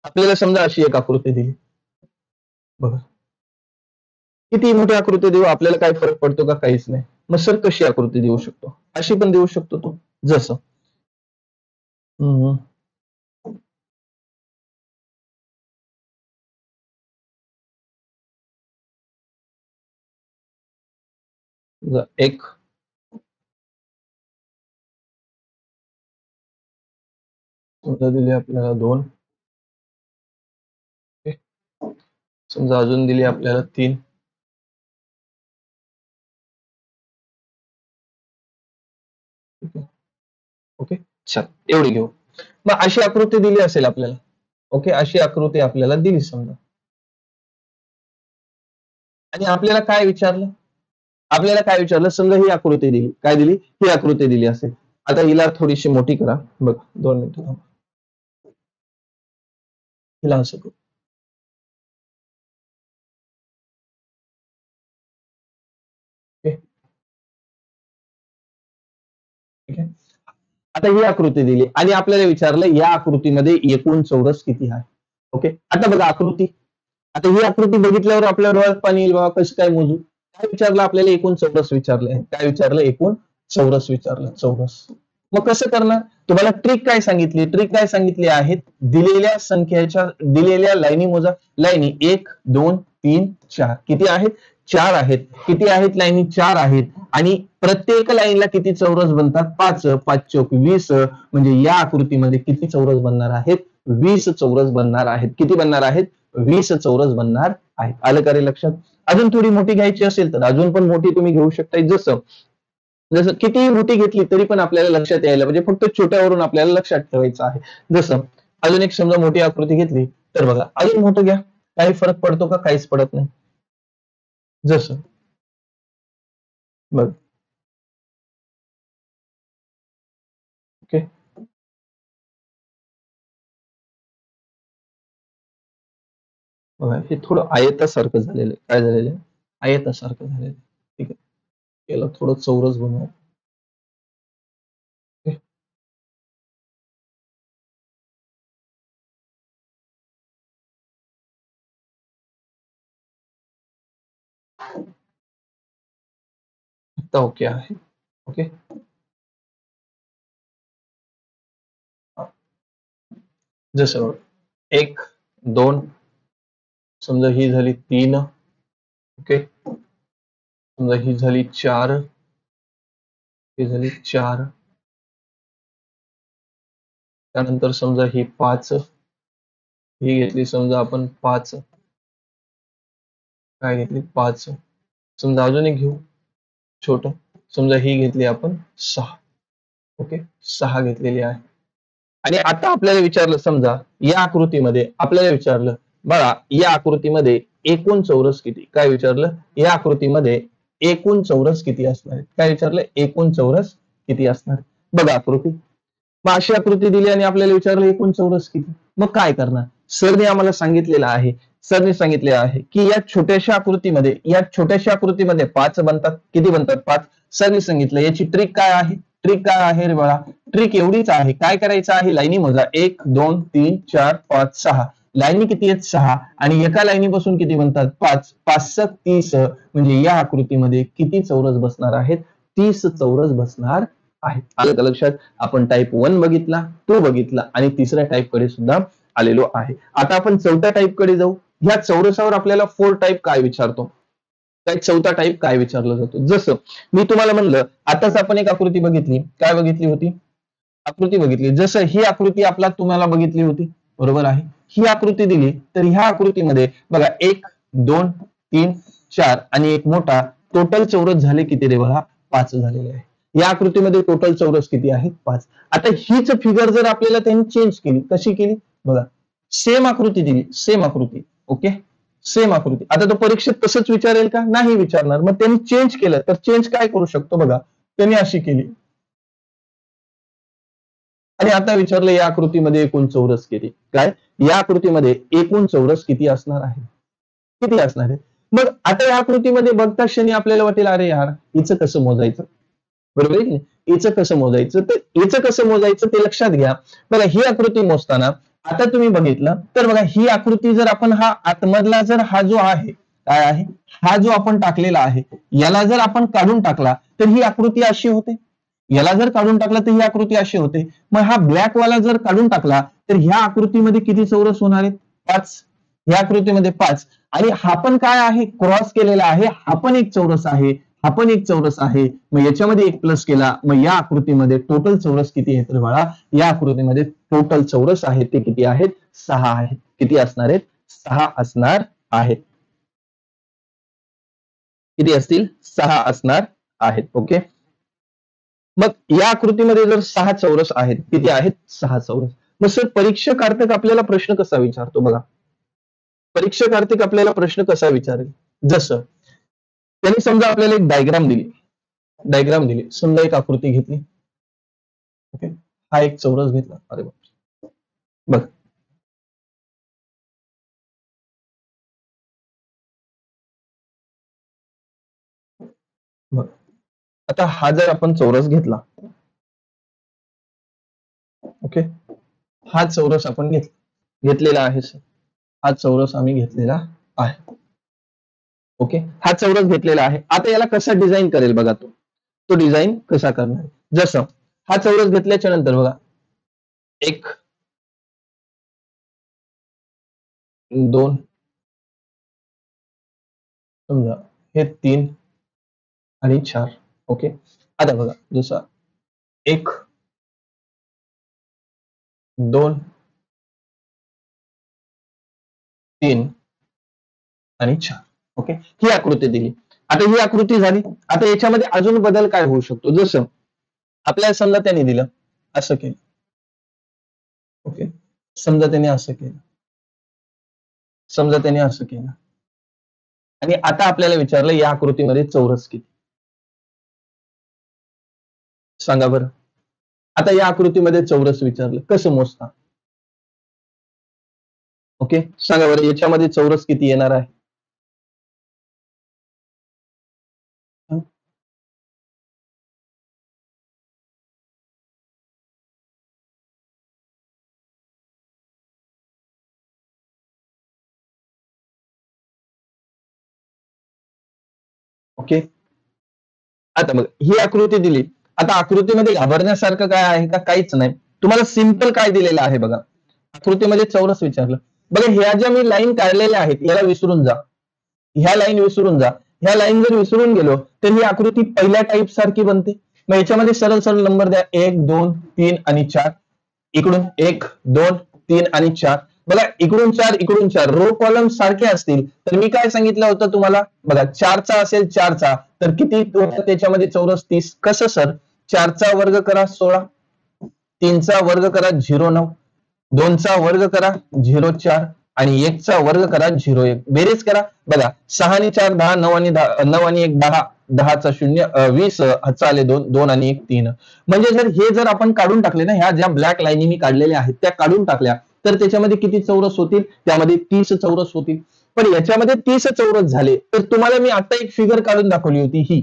आपल्याला समजा अशी एक आकृती दिली, बघा किती मोठी आकृती देऊ, आपल्याला काय फरक पडतो का, काहीच नाही. मग सर कशी आकृती देऊ शकतो, अशी पण देऊ शकतो तो. जसं हम्म, एक समजा दिली आपल्याला 2, समजा अजून दिली आपल्याला 3. ओके, चल एवढी घेऊ. मग अशी आकृती दिली असेल आपल्याला, ओके, अशी आकृती आपल्याला दिली समजा, आणि आपल्याला काय विचारलं, समजा ही आकृती दिली, काय दिली, ही आकृती दिली असेल. आता हिला थोडीशी मोठी करा, बघ 2 मिनिटं थांबा. हिला असं करू, ओके, ठीक आहे. आता ही आकृती दिली आणि आपल्याला विचारलं या आकृतीमध्ये एकूण चौरस किती आहे. ओके, आता बघा आकृती. आता ही आकृती बघितल्यावर आपल्या डोळ्यात पाणी येईल, बाबा कसं काय मोजू. काय विचारलं आपल्याला, एकूण चौरस विचारलंय. काय विचारलं, एकूण चौरस विचारलं, चौरस. मग कसं करणार, तुम्हाला ट्रिक काय सांगितली, ट्रिक काय सांगितली आहेत, दिलेल्या संख्येच्या दिलेल्या लाईनी मोजा. लाईनी 1 2 3 4 किती आहेत, 4 आहेत. किती आहेत लाईनी, 4 आहेत. आणि प्रत्येक लाईनला किती चौरस बनतात, 5. 5 चौक 20. म्हणजे या आकृतीमध्ये किती चौरस बनणार आहेत, 20 चौरस बनणार आहेत. किती बनणार आहेत, 20 चौरस बनणार आहेत. आलं का रे लक्षात. अजून थोडी मोठी घ्यायची असेल तर अजून पण मोठी तुम्ही घेऊ शकता. जसं जसं कितीही मोठी घेतली तरी पण आपल्याला लक्षात यायला म्हणजे फक्त छोट्यावरून आपल्याला लक्षात ठेवायचं आहे. जसं अजून एक समजा मोठी आकृती घेतली तर बघा, अजून मोठं घ्या. काही फरक पडतो का, काहीच पडत नाही. जसं बघ, ओके, बघा हे थोडं आयतासारखं झालेलं आहे. काय झालेलं आहे, आयतासारखं झालेलं आहे. ठीक आहे, याला थोडं चौरस बनवू. ओके. आता ओके आहे. ओके, जसं 1 2 समजा ही झाली 3. ओके, समजा ही झाली 4. ही झाली 4. त्यानंतर समजा ही 5. ही घेतली समजा आपण 5. काय घेतली, 5. समजा अजून एक घेऊ छोट. समजा ही घेतली आपण 6. ओके, 6 घेतलेली आहे. आणि आता आपल्याला विचारलं, समजा या आकृतीमध्ये आपल्याला विचारलं, बघा या आकृतीमध्ये एकूण चौरस किती. काय विचारलं, या आकृतीमध्ये एकूण चौरस किती असणार आहे. काय विचारलं, एकूण चौरस किती असणार. बघा आकृती, मग अशी आकृती दिली आणि आपल्याला विचारलं एकूण चौरस किती. मग काय करणार, सरने आम्हाला सांगितलेलं आहे. सरने सांगितले आहे की या छोट्याशा आकृतीमध्ये 5 बनतात. किती बनतात, 5. सरने सांगितलं याची ट्रिक काय आहे, ट्रिक काय आहे रे बाळा, ट्रिक एवढीच आहे. काय करायचं आहे, लाईनी मोजा. 1 2 3 4 5 6. लाईनी किती आहेत, 6. आणि एका लाईनीपासून किती बनतात, 5. 5 30. म्हणजे या आकृतीमध्ये किती चौरस बसणार आहेत, 30 चौरस बसणार आहेत. आलं का लक्षात. आपण टाईप 1 बघितला, तो बघितला आणि तिसऱ्या टाईप कडे सुद्धा आलेलो आहे. आता आपण चौथ्या टाईप कडे जाऊ. ह्या चौरसावर आपल्याला 4 टाईप काय विचारतो, काय चौथा टाईप काय विचारला जातो. जसं मी तुम्हाला म्हणलं, आताच आपण एक आकृती बघितली. काय बघितली होती, आकृती बघितली. जसं ही आकृती आपला तुम्हाला बघितली होती, बरोबर आहे. ही आकृती दिली तर ह्या आकृतीमध्ये बघा 1 2 3 4 आणि एक मोठा, टोटल चौरस झाले किती रे बघा, 5 झालेले आहे. या आकृतीमध्ये टोटल चौरस किती आहेत, 5. आता हीच फिगर जर आपल्याला त्यांनी चेंज केली, कशी केली बघा, सेम आकृती दिली, सेम आकृती. ओके, सेम आकृती. आता तो परीक्षेत तसंच विचारेल का, नाही विचारणार. मग त्यांनी चेंज केलं तर चेंज काय करू शकतो बघा, त्यांनी अशी केली आणि आता विचारलं या आकृतीमध्ये एकूण चौरस किती. काय, या आकृतीमध्ये एकूण चौरस किती असणार आहे, किती असणार आहे. मग आता या आकृतीमध्ये बघता क्षणी आपल्याला वाटेल, अरे यार हिचं कसं मोजायचं, बरोबर आहे की नाही. हिचं कसं मोजायचं, तर हिचं कसं मोजायचं ते लक्षात घ्या. बघा ही आकृती मोजताना आता तुम्ही बघितलं तर बघा, ही आकृती जर आपण हा आतमधला जर हा जो आहे, काय आहे, हा जो आपण टाकलेला आहे, याला जर आपण काढून टाकला तर ही आकृती अशी होते. याला जर काढून टाकला तर ही आकृती अशी होते. मग हा ब्लॅक वाला जर काढून टाकला तर ह्या आकृतीमध्ये किती चौरस होणार आहेत, 5. ह्या आकृतीमध्ये 5. आणि हा पण काय आहे, क्रॉस केलेला आहे, हा पण एक चौरस आहे, हा पण एक चौरस आहे. मग याच्यामध्ये एक प्लस केला, मग या आकृतीमध्ये टोटल चौरस किती आहेत तर बाळा, या आकृतीमध्ये टोटल चौरस आहेत ते किती आहेत, 6 आहेत. किती असणार आहेत, 6 असणार आहेत. किती असतील, 6 असणार आहेत. ओके, मग या आकृतीमध्ये जर 6 चौरस आहेत, किती आहेत, 6 चौरस. मग सर परीक्षक अर्थक आपल्याला प्रश्न कसा विचारतो बघा, परीक्षक आर्थिक आपल्याला प्रश्न कसा विचारेल. जसं त्यांनी समजा आपल्याला एक डायग्राम दिली, डायग्राम दिली, समजा एक आकृती घेतली. ओके, हा एक चौरस घेतला. अरे बघ, बघ आता हा जर आपण चौरस घेतला, ओके, हा चौरस आपण घेतलेला आहे सर, हा चौरस आम्ही घेतलेला आहे. ओके, हा चौरस घेतलेला आहे. आता याला कसा डिझाईन करेल बघा, तो डिझाईन कसा करणार. जसं हा चौरस घेतल्याच्या नंतर बघा, 1 2 समजा हे 3 आणि 4. ओके, आता बघा जसं 1 2 3 आणि 4. ओके, ही आकृती दिली. आता ही आकृती झाली. आता याच्यामध्ये अजून बदल काय होऊ शकतो, जसं आपल्याला समजा त्यांनी दिलं असं केलं. ओके, समजा त्याने असं केलं, समजा त्याने असं केलं, आणि आता आपल्याला विचारलं या आकृतीमध्ये चौरस किती, सांगा बरं. आता या आकृतीमध्ये चौरस विचारलं, कसं मोजता. ओके, सांगा बरं याच्यामध्ये चौरस किती येणार आहे. ओके, आता बघ ही आकृती दिली. आता आकृतीमध्ये घाबरण्यासारखं काय आहे का, काहीच नाही. तुम्हाला सिंपल काय दिलेलं आहे बघा, आकृतीमध्ये चौरस विचारलं. बघा ह्या ज्या मी लाईन काढलेल्या आहेत याला विसरून जा, ह्या लाईन विसरून जा. ह्या लाईन जर विसरून गेलो तर ही आकृती पहिल्या टाईप सारखी बनते. मग याच्यामध्ये सरळ सरळ नंबर द्या, 1 2 3 आणि 4. इकडून 1 2 3 आणि 4. बघा इकडून 4 इकडून 4, रो कॉलम सारखे असतील तर मी काय सांगितलं होतं तुम्हाला, बघा 4चा असेल 4चा तर किती होतं त्याच्यामध्ये चौरस 30. कसं सर, 4चा वर्ग करा 16, 3चा वर्ग करा 0,9, 2चा वर्ग करा 0,4 आणि 1चा वर्ग करा 0,1. बेरीज करा, बघा 6 आणि 4 10, 9 आणि 1 10, 10चा 0 20, हातचा आले 2, 2 आणि 1 3. म्हणजे जर आपण काढून टाकले ना, ह्या ज्या ब्लॅक लाईनी मी काढलेल्या आहेत त्या काढून टाकल्या तर त्याच्यामध्ये किती चौरस होतील, त्यामध्ये 30 चौरस होतील. पण याच्यामध्ये 30 चौरस झाले तर तुम्हाला मी आता एक फिगर काढून दाखवली होती, ही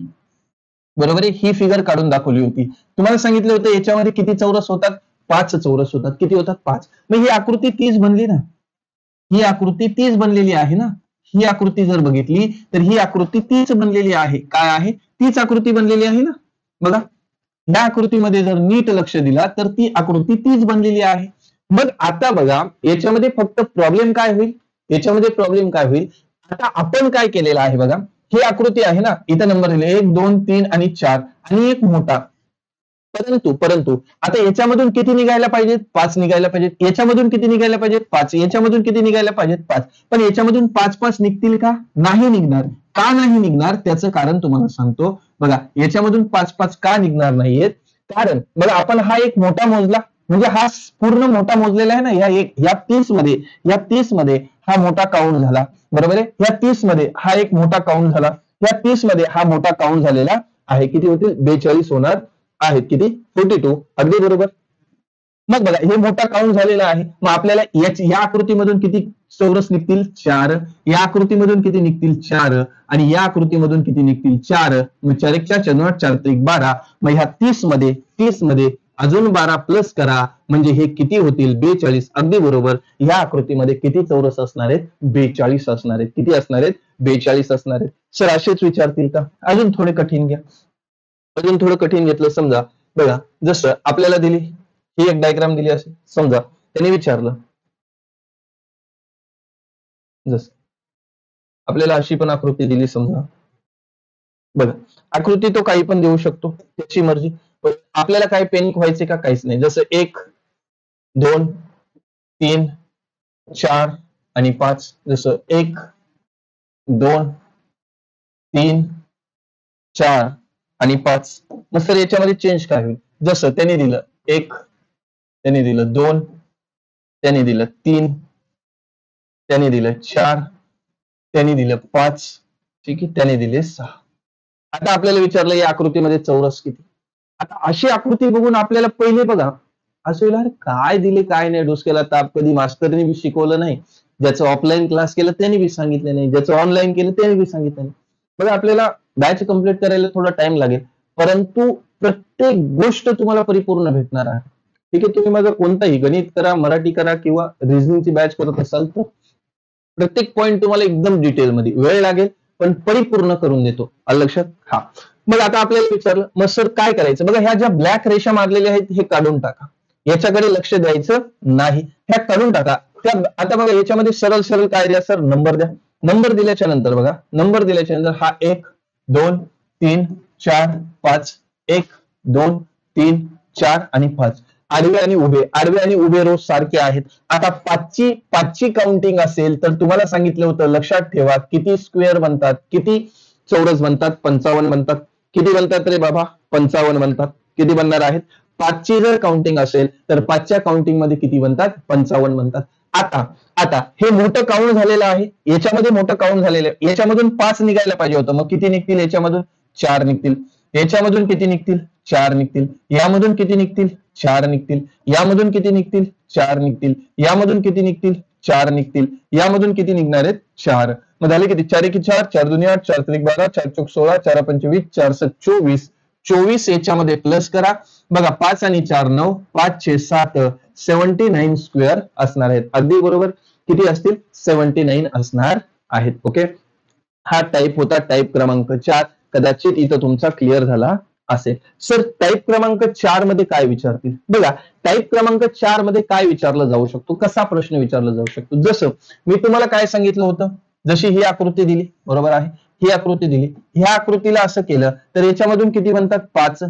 बरोबर आहे, ही फिगर काढून दाखवली होती. तुम्हाला सांगितलं होतं याच्यामध्ये किती चौरस होतात, 5 चौरस होतात. किती होतात, 5. मग ही आकृती 30 बनली ना, ही आकृती 30 बनलेली आहे ना. ही आकृती जर बघितली तर ही आकृती 30 बनलेली आहे. काय आहे, तीच आकृती बनलेली आहे ना. बघा या आकृतीमध्ये जर नीट लक्ष दिला तर ती आकृती 30 बनलेली आहे. मग आता बघा याच्यामध्ये फक्त प्रॉब्लेम काय होईल, याच्यामध्ये प्रॉब्लेम काय होईल, आता आपण काय केलेलं आहे बघा, ही आकृती आहे ना, इथं नंबर दिले 1 2 3 आणि 4 आणि एक मोठा. परंतु आता याच्यामधून किती निघायला पाहिजेत, 5 निघायला पाहिजेत. याच्यामधून किती निघायला पाहिजेत, 5. याच्यामधून किती निघायला पाहिजेत, 5. पण याच्यामधून 5 निघतील का, नाही निघणार. का नाही निघणार त्याचं कारण तुम्हाला सांगतो. बघा याच्यामधून 5 का निघणार नाहीयेत, कारण बघा आपण हा एक मोठा मोजला, म्हणजे हा पूर्ण मोठा मोजलेला आहे ना, या 30 मध्ये हा मोठा काउंट झाला, बरोबर आहे. या 30 मध्ये हा एक मोठा काउंट झाला, या 30 मध्ये हा मोठा काउंट झालेला आहे. किती होतील, 42 होणार आहेत. किती, 42. अगदी बरोबर. मग बघा हे मोठा काउंट झालेला आहे. मग आपल्याला या आकृतीमधून किती चौरस निघतील, 4. या आकृतीमधून किती निघतील, 4. आणि या आकृतीमधून किती निघतील, 4. मग 4 1 4 4 8 4 3 12. मग ह्या 30 मध्ये अजून 12 प्लस करा म्हणजे हे किती होतील, 42. अगदी बरोबर. या आकृतीमध्ये किती चौरस असणार आहेत, 42 असणार आहेत. किती असणार आहेत, 42 असणार आहेत. सर असेच विचारतील का, अजून थोडे कठीण घ्या. अजून थोडं कठीण घेतलं, समजा बघा जसं आपल्याला दिली ही एक डायग्राम दिली असेल, समजा त्यांनी विचारलं, जसं आपल्याला अशी पण आकृती दिली समजा, बघा आकृती तो काही पण देऊ शकतो, त्याची मर्जी. पण आपल्याला काय पॅनिक व्हायचे का, काहीच नाही. जसं 1 2 3 4 आणि 5. जसं 1 2 3 4 आणि 5. मग सर याच्यामध्ये चेंज काय होईल, जसं त्याने दिलं 1, त्याने दिलं 2, त्याने दिलं 3, त्याने दिलं 4, त्याने दिलं 5, ठीक आहे, त्याने दिले 6. आता आपल्याला विचारलं या आकृतीमध्ये चौरस किती. आता अशी आकृती बघून आपल्याला पहिले बघा असं होईल, अरे काय दिले काय नाही, डोसक्याला ताप. कधी मास्तरने बी शिकवलं नाही, ज्याचं ऑफलाईन क्लास केलं त्याने बी सांगितलं नाही, ज्याचं ऑनलाईन केलं त्याने बी सांगितलं नाही. बघा आपल्याला बॅच कंप्लीट करायला थोडा टाइम लागेल, परंतु प्रत्येक गोष्ट तुम्हाला परिपूर्ण भेटणार आहे. ठीक आहे. तुम्ही माझं कोणताही गणित करा, मराठी करा किंवा रिझनिंगची बॅच करत असाल तर प्रत्येक पॉईंट तुम्हाला एकदम डिटेलमध्ये वेळ लागेल पण परिपूर्ण करून देतो. आलं लक्षात? हा. मग आता आपल्याला विचारलं मग सर काय करायचं? बघा ह्या ज्या ब्लॅक रेषा मारलेल्या आहेत हे काढून टाका. याच्याकडे लक्ष द्यायचं नाही. ह्या काढून टाका. त्या आता बघा याच्यामध्ये सरळ सरळ काय द्या सर? नंबर द्या. नंबर दिल्याच्या नंतर बघा, नंबर दिल्याच्या नंतर हा 1 2 3 4 5 1 2 3 4 आणि 5 आडवे आणि उभे, आडवे आणि उभे रोज सारखे आहेत. आता पाचची काउंटिंग असेल तर तुम्हाला सांगितलं होतं, लक्षात ठेवा, किती स्क्वेअर बनतात, किती चौरस बनतात? 55 बनतात. किती बनतात रे बाबा? 55 बनतात. किती बनणार आहेत? पाचची जर काउंटिंग असेल तर पाचच्या काउंटिंग मध्ये किती बनतात? 55 बनतात. आता आता हे मोठं काउंट झालेलं आहे, याच्यामध्ये मोठं काउंट झालेलं आहे, याच्यामधून 5 निघायला पाहिजे होतं. मग किती निघतील? याच्यामधून 4 निघतील. याच्यामधून किती निघतील? 4 निघतील. यामधून किती निघतील? 4 निघतील. यामधून किती निघतील? 4 निघतील. यामधून किती निघतील? 4 निघतील. यामधून किती निघणार आहेत? 4. मग झाले किती? 4 1 4 4 2 8 4 3 12 4 4 16 4 5 20 4 7 24 24 याच्यामध्ये प्लस करा. बघा 5 आणि 4 9 5 6 7 79 स्क्वेअर असणार आहेत. अगदी बरोबर. किती असतील? 79 असणार आहेत. ओके. हा टाईप होता टाईप क्रमांक 4. कदाचित इथं तुमचा क्लिअर झाला असेल. सर टाईप क्रमांक 4 मध्ये काय विचारतील? बघा टाईप क्रमांक 4 मध्ये काय विचारलं जाऊ शकतो? कसा प्रश्न विचारला जाऊ शकतो? जसं मी तुम्हाला काय सांगितलं होतं, जशी ही आकृती दिली, बरोबर आहे, ही आकृती दिली, ह्या आकृतीला असं केलं तर याच्यामधून किती बनतात? 5.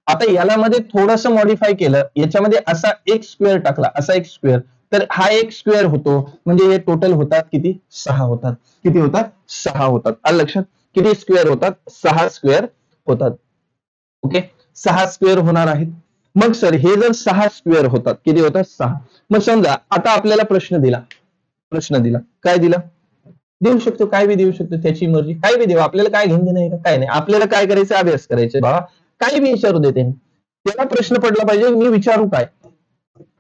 आता याला मध्ये थोडंसं मॉडिफाय केलं, याच्यामध्ये असा एक स्क्वेअर टाकला, असा एक स्क्वेअर, तर हा एक स्क्वेअर होतो. म्हणजे हे टोटल होतात किती? 6 होतात. किती होतात? 6 होतात. आलं लक्षात? किती स्क्वेअर होतात? 6 स्क्वेअर होतात. ओके. 6 स्क्वेअर होणार आहेत. मग सर हे जर 6 स्क्वेअर होतात, किती होतात? 6. मग समजा आता आपल्याला प्रश्न दिला, काय दिला? देऊ शकतो, काय बी देऊ शकतो, त्याची मर्जी, काय बी देऊ, आपल्याला काय घेणं नाही का? काय नाही, आपल्याला काय करायचं? अभ्यास करायचे बाबा. काही बी विचारू देते, त्याला प्रश्न पडला पाहिजे मी विचारू काय,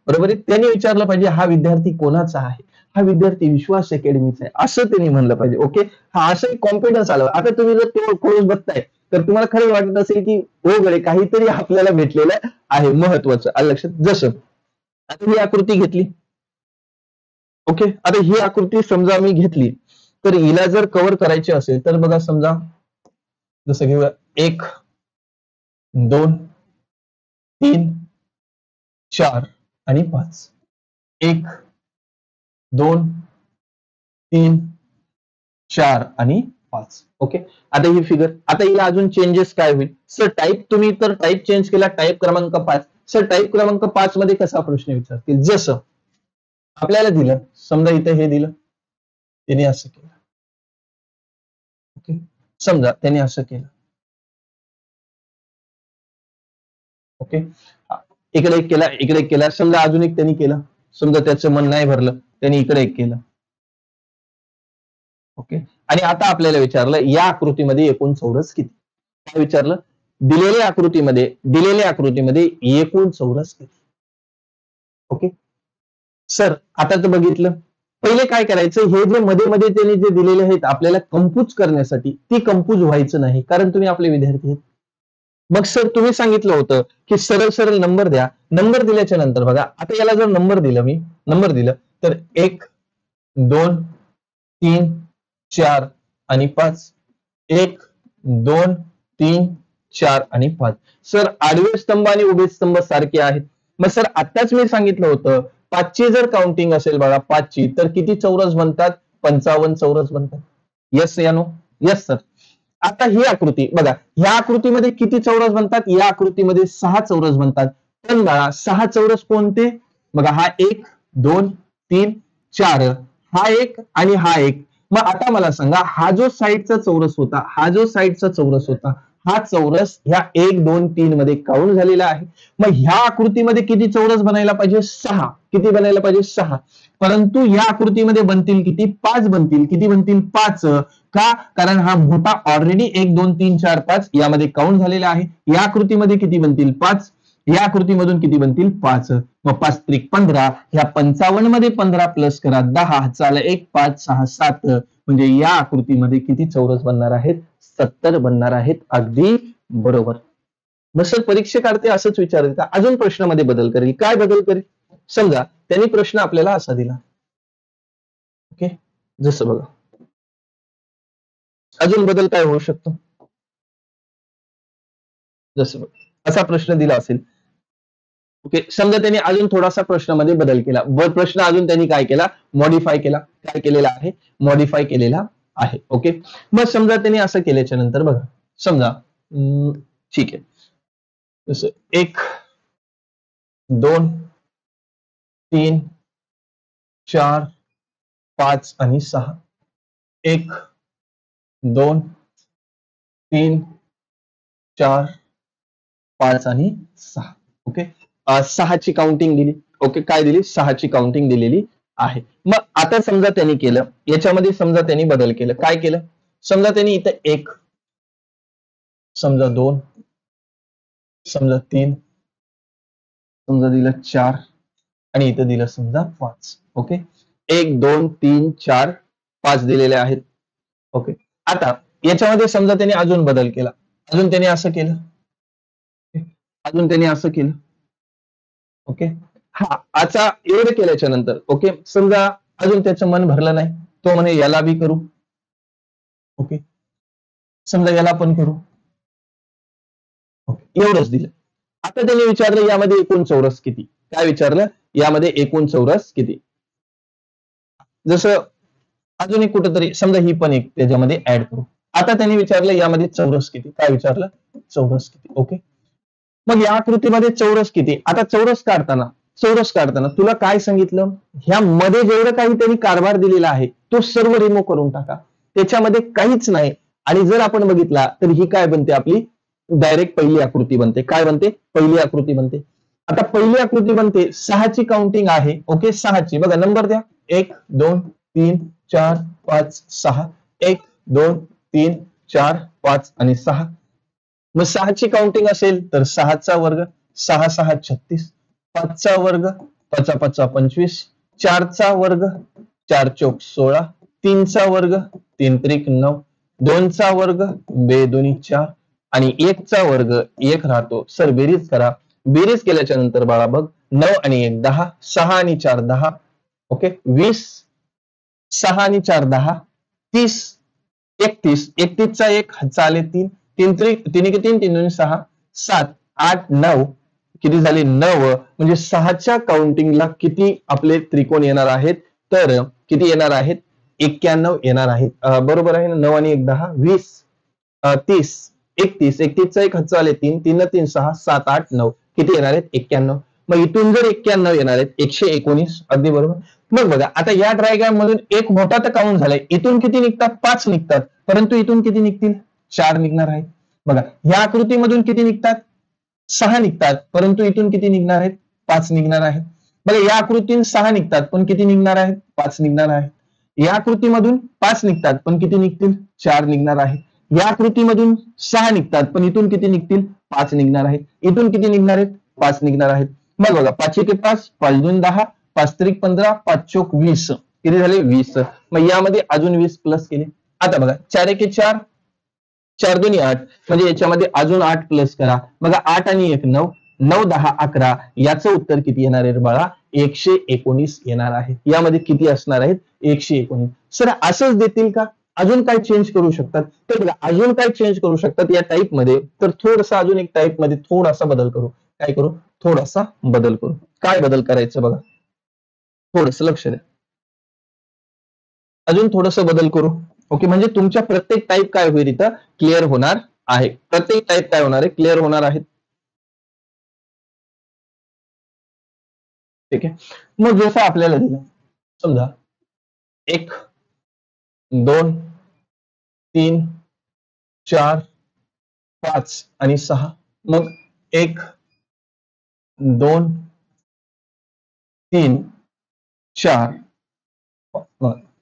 बरोबर आहे. त्यांनी विचारलं पाहिजे हा विद्यार्थी कोणाचा आहे, हा विद्यार्थी विश्वास अकॅडमीचा आहे, असं त्यांनी म्हणलं पाहिजे. ओके. हा असं कॉन्फिडन्स आलं. आता तुम्ही जर ते कोर्स बघताय तर तुम्हाला खरं वाटत असेल की हो गडे काहीतरी आपल्याला भेटलेलं आहे महत्वाचं. आलं लक्षात? जसं आता ही आकृती घेतली, ओके. आता ही आकृती समजा मी घेतली तर हिला जर कव्हर करायची असेल तर बघा समजा जसं घेऊया 1 2 3 4 आणि 5. 1 2 3 4 आणि 5. ओके. आता ही फिगर, आता हिला अजून चेंजेस काय होईल? सर टाईप, तुम्ही तर टाईप चेंज केला, टाईप क्रमांक 5. सर टाईप क्रमांक 5 मध्ये कसा प्रश्न विचारतील? जसं आपल्याला दिलं, समजा इथे हे दिलं, त्याने असं केलं, ओके. समजा त्याने असं केलं, ओके. इकडे एक केला, इकडे एक केला, समजा अजून एक त्यांनी केलं, समजा त्याचं मन नाही भरलं, त्यांनी इकडे एक केलं, ओके. आणि आता आपल्याला विचारलं या आकृतीमध्ये एकूण चौरस किती? काय विचारलं? दिलेल्या आकृतीमध्ये एकूण चौरस किती? ओके. सर आता तर बघितलं, पहिले काय करायचं, हे जे मध्ये मध्ये त्यांनी जे दिलेले आहेत आपल्याला कंपूज करण्यासाठी, ती कंपूज व्हायचं नाही, कारण तुम्ही आपले विद्यार्थी आहेत. मग सर तुम्ही सांगितलं होतं की सरळ सरळ नंबर द्या. नंबर दिल्याच्या नंतर बघा आता याला जर नंबर दिलं तर 1 2 3 4 आणि 5. 1 2 3 4 आणि 5. सर आडवे स्तंभ आणि उभे स्तंभ सारखे आहेत. मग सर आताच मी सांगितलं होतं, 5ची जर काउंटिंग असेल बघा 5ची, तर किती चौरस बनतात? 55 चौरस बनतात. येस या नो? Yes sir. आता ही आकृती बघा, ह्या आकृतीमध्ये किती चौरस बनतात? या आकृतीमध्ये 6 चौरस बनतात. पण बघा 6 चौरस कोणते? बघा हा 1 2 3 4, हा एक आणि हा एक. मग आता मला सांगा, हा जो साईडचा चौरस होता, हा चौरस ह्या 1 2 3 मध्ये काउंट झालेला आहे. मग ह्या आकृतीमध्ये किती चौरस बनायला पाहिजे? 6. किती बनायला पाहिजे? 6. परंतु या आकृतीमध्ये बनतील किती? 5 बनतील. किती बनतील? 5. का? कारण हा मोठा ऑलरेडी 1 2 3 4 5 यामध्ये काउंट झालेला आहे. या आकृतीमध्ये किती बनतील? 5. या आकृतीमधून किती बनतील? 5. मग 5 त्रिक 15, ह्या 55 मध्ये 15 प्लस करा 10, चाला 1 5 6 7, म्हणजे या आकृतीमध्ये किती चौरस बनणार आहेत? 70 बनणार आहेत. अगदी बरोबर. मग सर परीक्षेकार्थी असंच विचारेल का, अजून प्रश्नामध्ये बदल करेल? काय बदल करेल? समजा त्यांनी प्रश्न आपल्याला असा दिला, ओके, जसं बघा, अजून बदल काय होऊ शकतो? जसं बघा असा प्रश्न दिला असेल, ओके, समजा त्यांनी अजून थोडासा प्रश्नामध्ये बदल केला, प्रश्न अजून त्यांनी काय केला, मॉडिफाय केला. काय केलेला आहे? मॉडिफाय केलेला आहे. ओके, मग समजा त्यांनी असं केल्याच्या नंतर बघा, समजा ठीक आहे, जसं 1 2 3 4 5 आणि 6, 1 2 3 4 5 आणि 6. ओके, 6ची काउंटिंग दिली. ओके, काय दिली? 6ची काउंटिंग दिलेली आहे. मग आता समजा त्यांनी केलं, याच्यामध्ये समजा त्यांनी बदल केलं. काय केलं? समजा त्यांनी इथं 1, समजा 2, समजा 3, समजा दिलं 4 आणि इथं दिलं समजा 5. ओके, 1 2 3 4 5 दिलेले आहेत. ओके, आता याच्यामध्ये समजा त्यांनी अजून बदल केला, अजून त्यांनी असं केलं, अजून त्यांनी असं केलं. ओके, हा आता एवढं केल्याच्या नंतर, ओके, समजा अजून त्याचं मन भरलं नाही, तो म्हणे याला बी करू. ओके, समजा याला पण करू. ओके, एवढंच दिलं. आता त्यांनी विचारलं यामध्ये एकूण चौरस किती? काय विचारलं? यामध्ये एकूण चौरस किती? जसं अजून एक कुठंतरी समजा ही पण एक त्याच्यामध्ये ऍड करू. आता त्यांनी विचारलं यामध्ये चौरस किती? काय विचारलं? चौरस किती? ओके, मग या आकृतीमध्ये चौरस किती? आता चौरस काढताना तुला काय सांगितलं? ह्या मध्ये जेवढं काही त्यांनी कारभार दिलेला आहे तो सर्व रिमूव्ह करून टाका, त्याच्यामध्ये काहीच नाही. आणि जर आपण बघितला तर ही काय बनते? आपली डायरेक्ट पहिली आकृती बनते. काय बनते? पहिली आकृती बनते. आता पहिली आकृती बनते, 6ची काउंटिंग आहे. ओके, 6ची बघा, नंबर द्या, 1 2 3 4 5 6, 1 2 3 4 5 आणि 6. मग 6ची काउंटिंग असेल तर 6चा वर्ग, 6 6 36, 5चा वर्ग, 5 5 25, 4चा वर्ग, 4 चौक 16, 3चा वर्ग, 3 त्रिक 9, 2चा वर्ग, 2 दोन्ही 4 आणि 1चा वर्ग 1 राहतो. सर बेरीज करा. बेरीज केल्याच्या नंतर बाळा बघ, 9 आणि 1 10, 6 आणि 4 10, ओके, 20, 6 आणि 4 10, 30, 31, 31चा 1 चाले 3, 3 त्रिक 3 3 3 6, 7 8 9, किती झाले? 9. म्हणजे 6च्या काउंटिंगला किती आपले त्रिकोण येणार आहेत? तर किती येणार आहेत? 91 येणार आहेत. बरोबर आहे ना? 9 आणि 1 10, 20, 30, 31, 31चा 1 चाले 3, 3 3 6, 7 8 9, किती येणार आहेत? 91. मग इथून जर 91 येणार आहेत, 119, अगदी बरोबर. मग बघा, आता या डायग्राम मधून एक मोठा तर काउंट झालाय, इथून किती निघतात? 5 निघतात, परंतु इथून किती निघतील? 4 निघणार आहेत. बघा, या आकृतीमधून किती निघतात? 6 निघतात, परंतु इथून किती निघणार आहेत? 5 निघणार आहेत. बघा, या आकृतीतून 6 निघतात, पण किती निघणार आहेत? 5 निघणार आहेत. या आकृतीमधून 5 निघतात, पण किती निघतील? 4 निघणार आहेत. या आकृतीमधून 6 निघतात, पण इथून किती निघतील? 5 निघणार आहेत. इथून किती निघणार आहेत? 5 निघणार आहेत. मग बघा, 5 1 5, 5 2 10, 5 त्रिक 15, 5 चौक 20, किती झाले? 20. मग यामध्ये अजून 20 प्लस केले. आता बघा, 4 1 4, 4 2 8, म्हणजे याच्यामध्ये अजून 8 प्लस करा. बघा, 8 आणि 1 9, 9 10 11, याचं उत्तर किती येणार आहे बाळा? 119 येणार आहे. यामध्ये किती असणार आहेत? 119. सर असंच देतील का? अजून काय चेंज करू शकतात? तर बघा, अजून काय चेंज करू शकतात या टाईप मध्ये? तर थोडसा अजून एक टाईप मध्ये थोडासा बदल करू. काय करू? थोडासा बदल करू. काय बदल करायचं बघा, थोडस लक्ष द्या. अजून थोडस बदल करू. ओके, म्हणजे तुमच्या प्रत्येक टाईप काय होईल इथं? क्लिअर होणार आहे. प्रत्येक टाईप काय होणार आहे? क्लिअर होणार आहे. ठीक आहे, मग जसं आपल्याला दिलं, समजा 1 2 3 4 5 आणि 6, मग 1 2 3 4,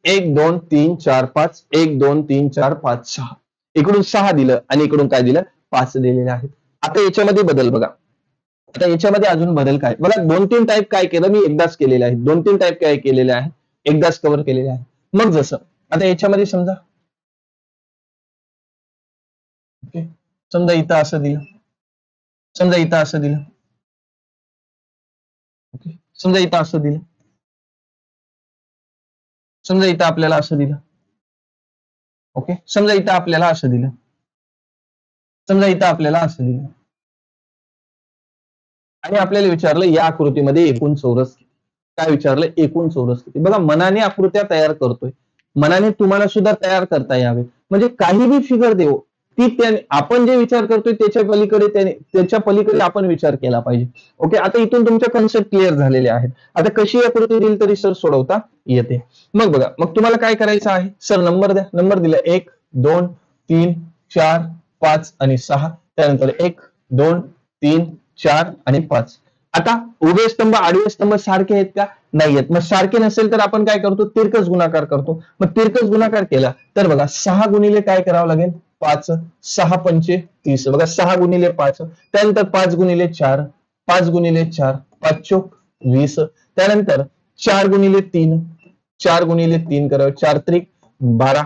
1 2 3 4 5, 1 2 3 4 5 6, इकडून 6 दिलं आणि इकडून काय दिलं? 5 दिलेले आहेत. आता याच्यामध्ये बदल बघा, आता याच्यामध्ये अजून बदल काय बघा, 2-3 टाईप काय केलं मी एकदाच केलेले आहे. 2-3 टाईप काय केलेले आहे? एकदाच कव्हर केलेले आहे. मग जसं आता याच्यामध्ये समजा, ओके, समजा इथं असं दिलं, समजा इथं असं दिलं, ओके, समजा इथं असं दिलं, समजा इथं आपल्याला असं दिलं, ओके, समजा इथं आपल्याला असं दिलं, समजा इथं आपल्याला असं दिलं आणि आपल्याला विचारलं या आकृतीमध्ये एकूण चौरस किती. काय विचारलं? एकूण चौरस किती. बघा, मनाने आकृत्या तयार करतोय, मनाने तुम्हाला सुद्धा तयार करता यावे, म्हणजे काही बी फिगर देऊ, ती आपण जे विचार करतोय त्याच्या पलीकडे आपण विचार केला पाहिजे. ओके, आता इथून तुमच्या कन्सेप्ट क्लिअर झालेले आहेत. आता कशी आकृती दिली तरी सर सोडवता येते. मग बघा, मग तुम्हाला काय करायचं आहे? सर नंबर द्या. नंबर दिला 1 2 3 4 5 आणि 6. त्यानंतर 1 2 3 4 आणि 5. आता उभे स्तंभ आडवे स्तंभ सारखे आहेत का? नाही आहेत. मग सारखे नसेल तर आपण काय करतो? तिरकस गुणाकार करतो. मग तिरकस गुणाकार केला तर बघा 6 गुणिले काय करावं लागेल? 5. 6 पंचे 30. बघा 6 गुणिले 5. त्यानंतर 5 गुणिले 4. 5 गुणिले 4. 5 चोक 20. त्यानंतर 4 गुणिले 3. 4 गुणिले 3 करावं. 4 त्रिक 12.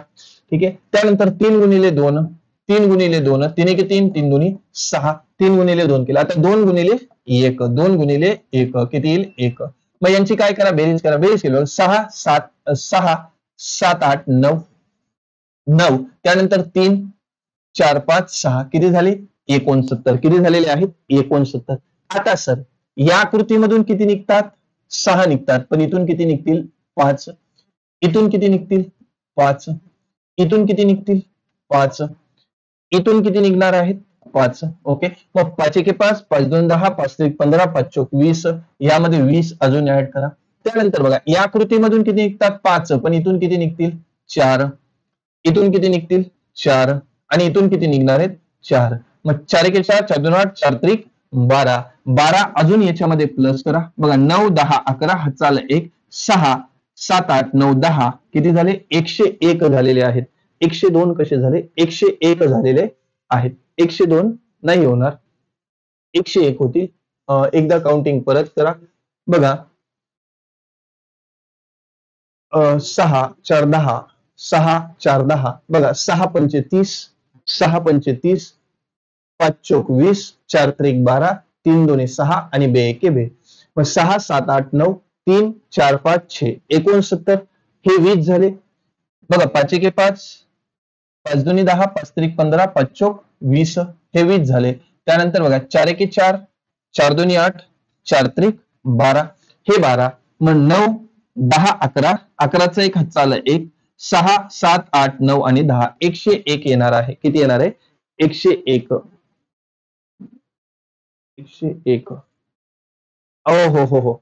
ठीक आहे. त्यानंतर 3 गुणिले 2. 3 गुणिले 2. 3 एक 3. 3 दुनी 6. 3 गुणिले 2 केलं. आता 2 गुणिले 1. 2 गुणिले 1 किती येईल? 1. मग यांची काय करा? बेरीज करा. बेरीज केलं 6 7 6 7 8 9. 9. त्यानंतर 3 4 5 6 किती झाले? 69. किती झालेले आहेत? 69. आता सर या आकृतीमधून किती निघतात? 6 निघतात. पण इथून किती निघतील? 5. इथून किती निघतील? 5. इथून किती निघतील? 5. इथून किती निघणार आहेत? 5. ओके, मग 5 1 5, 5 2 10, 5 3 15, 5 चोक 20. यामध्ये 20 अजून ऍड करा. त्यानंतर बघा या आकृतीमधून किती निघतात? 5. पण इथून किती निघतील? 4. इथून किती निघतील? 4. आणि इथून किती निघणार आहेत? 4. मग 4 1 4, 4 2 8, 4 त्रिक 12. 12 अजून याच्यामध्ये प्लस करा. बघा 9 10 11 हाताला 1 6 7 8 9 10 किती झाले? 101 झालेले आहेत. 102 कसे झाले? 101 झालेले आहेत. 102 नाही होणार, 101 होतील. एकदा काउंटिंग परत करा. बघा 6 4 10, 6 4 10. बघा 6 पंचे 30, 6 पंचे 30, 5 चोक 20, 4 त्रिक 12, 3 दोन्ही 6 आणि 2 एके 2. मग 6 7 8 9, 3 4 5 6 69. हे 20 झाले. बघा 5 1 5, 5 दोन्ही 10, 5 त्रिक 15, 5 चोक 20. हे 20 झाले. त्यानंतर बघा 4 1 4, 4 दोन्ही 8, 4 त्रिक 12. हे 12. मग 9 10 11, 11चा एक हातचा आला 1, 6 7 8 9 आणि 10. 101 येणार आहे. किती येणार आहे? 101. 101. हो हो हो.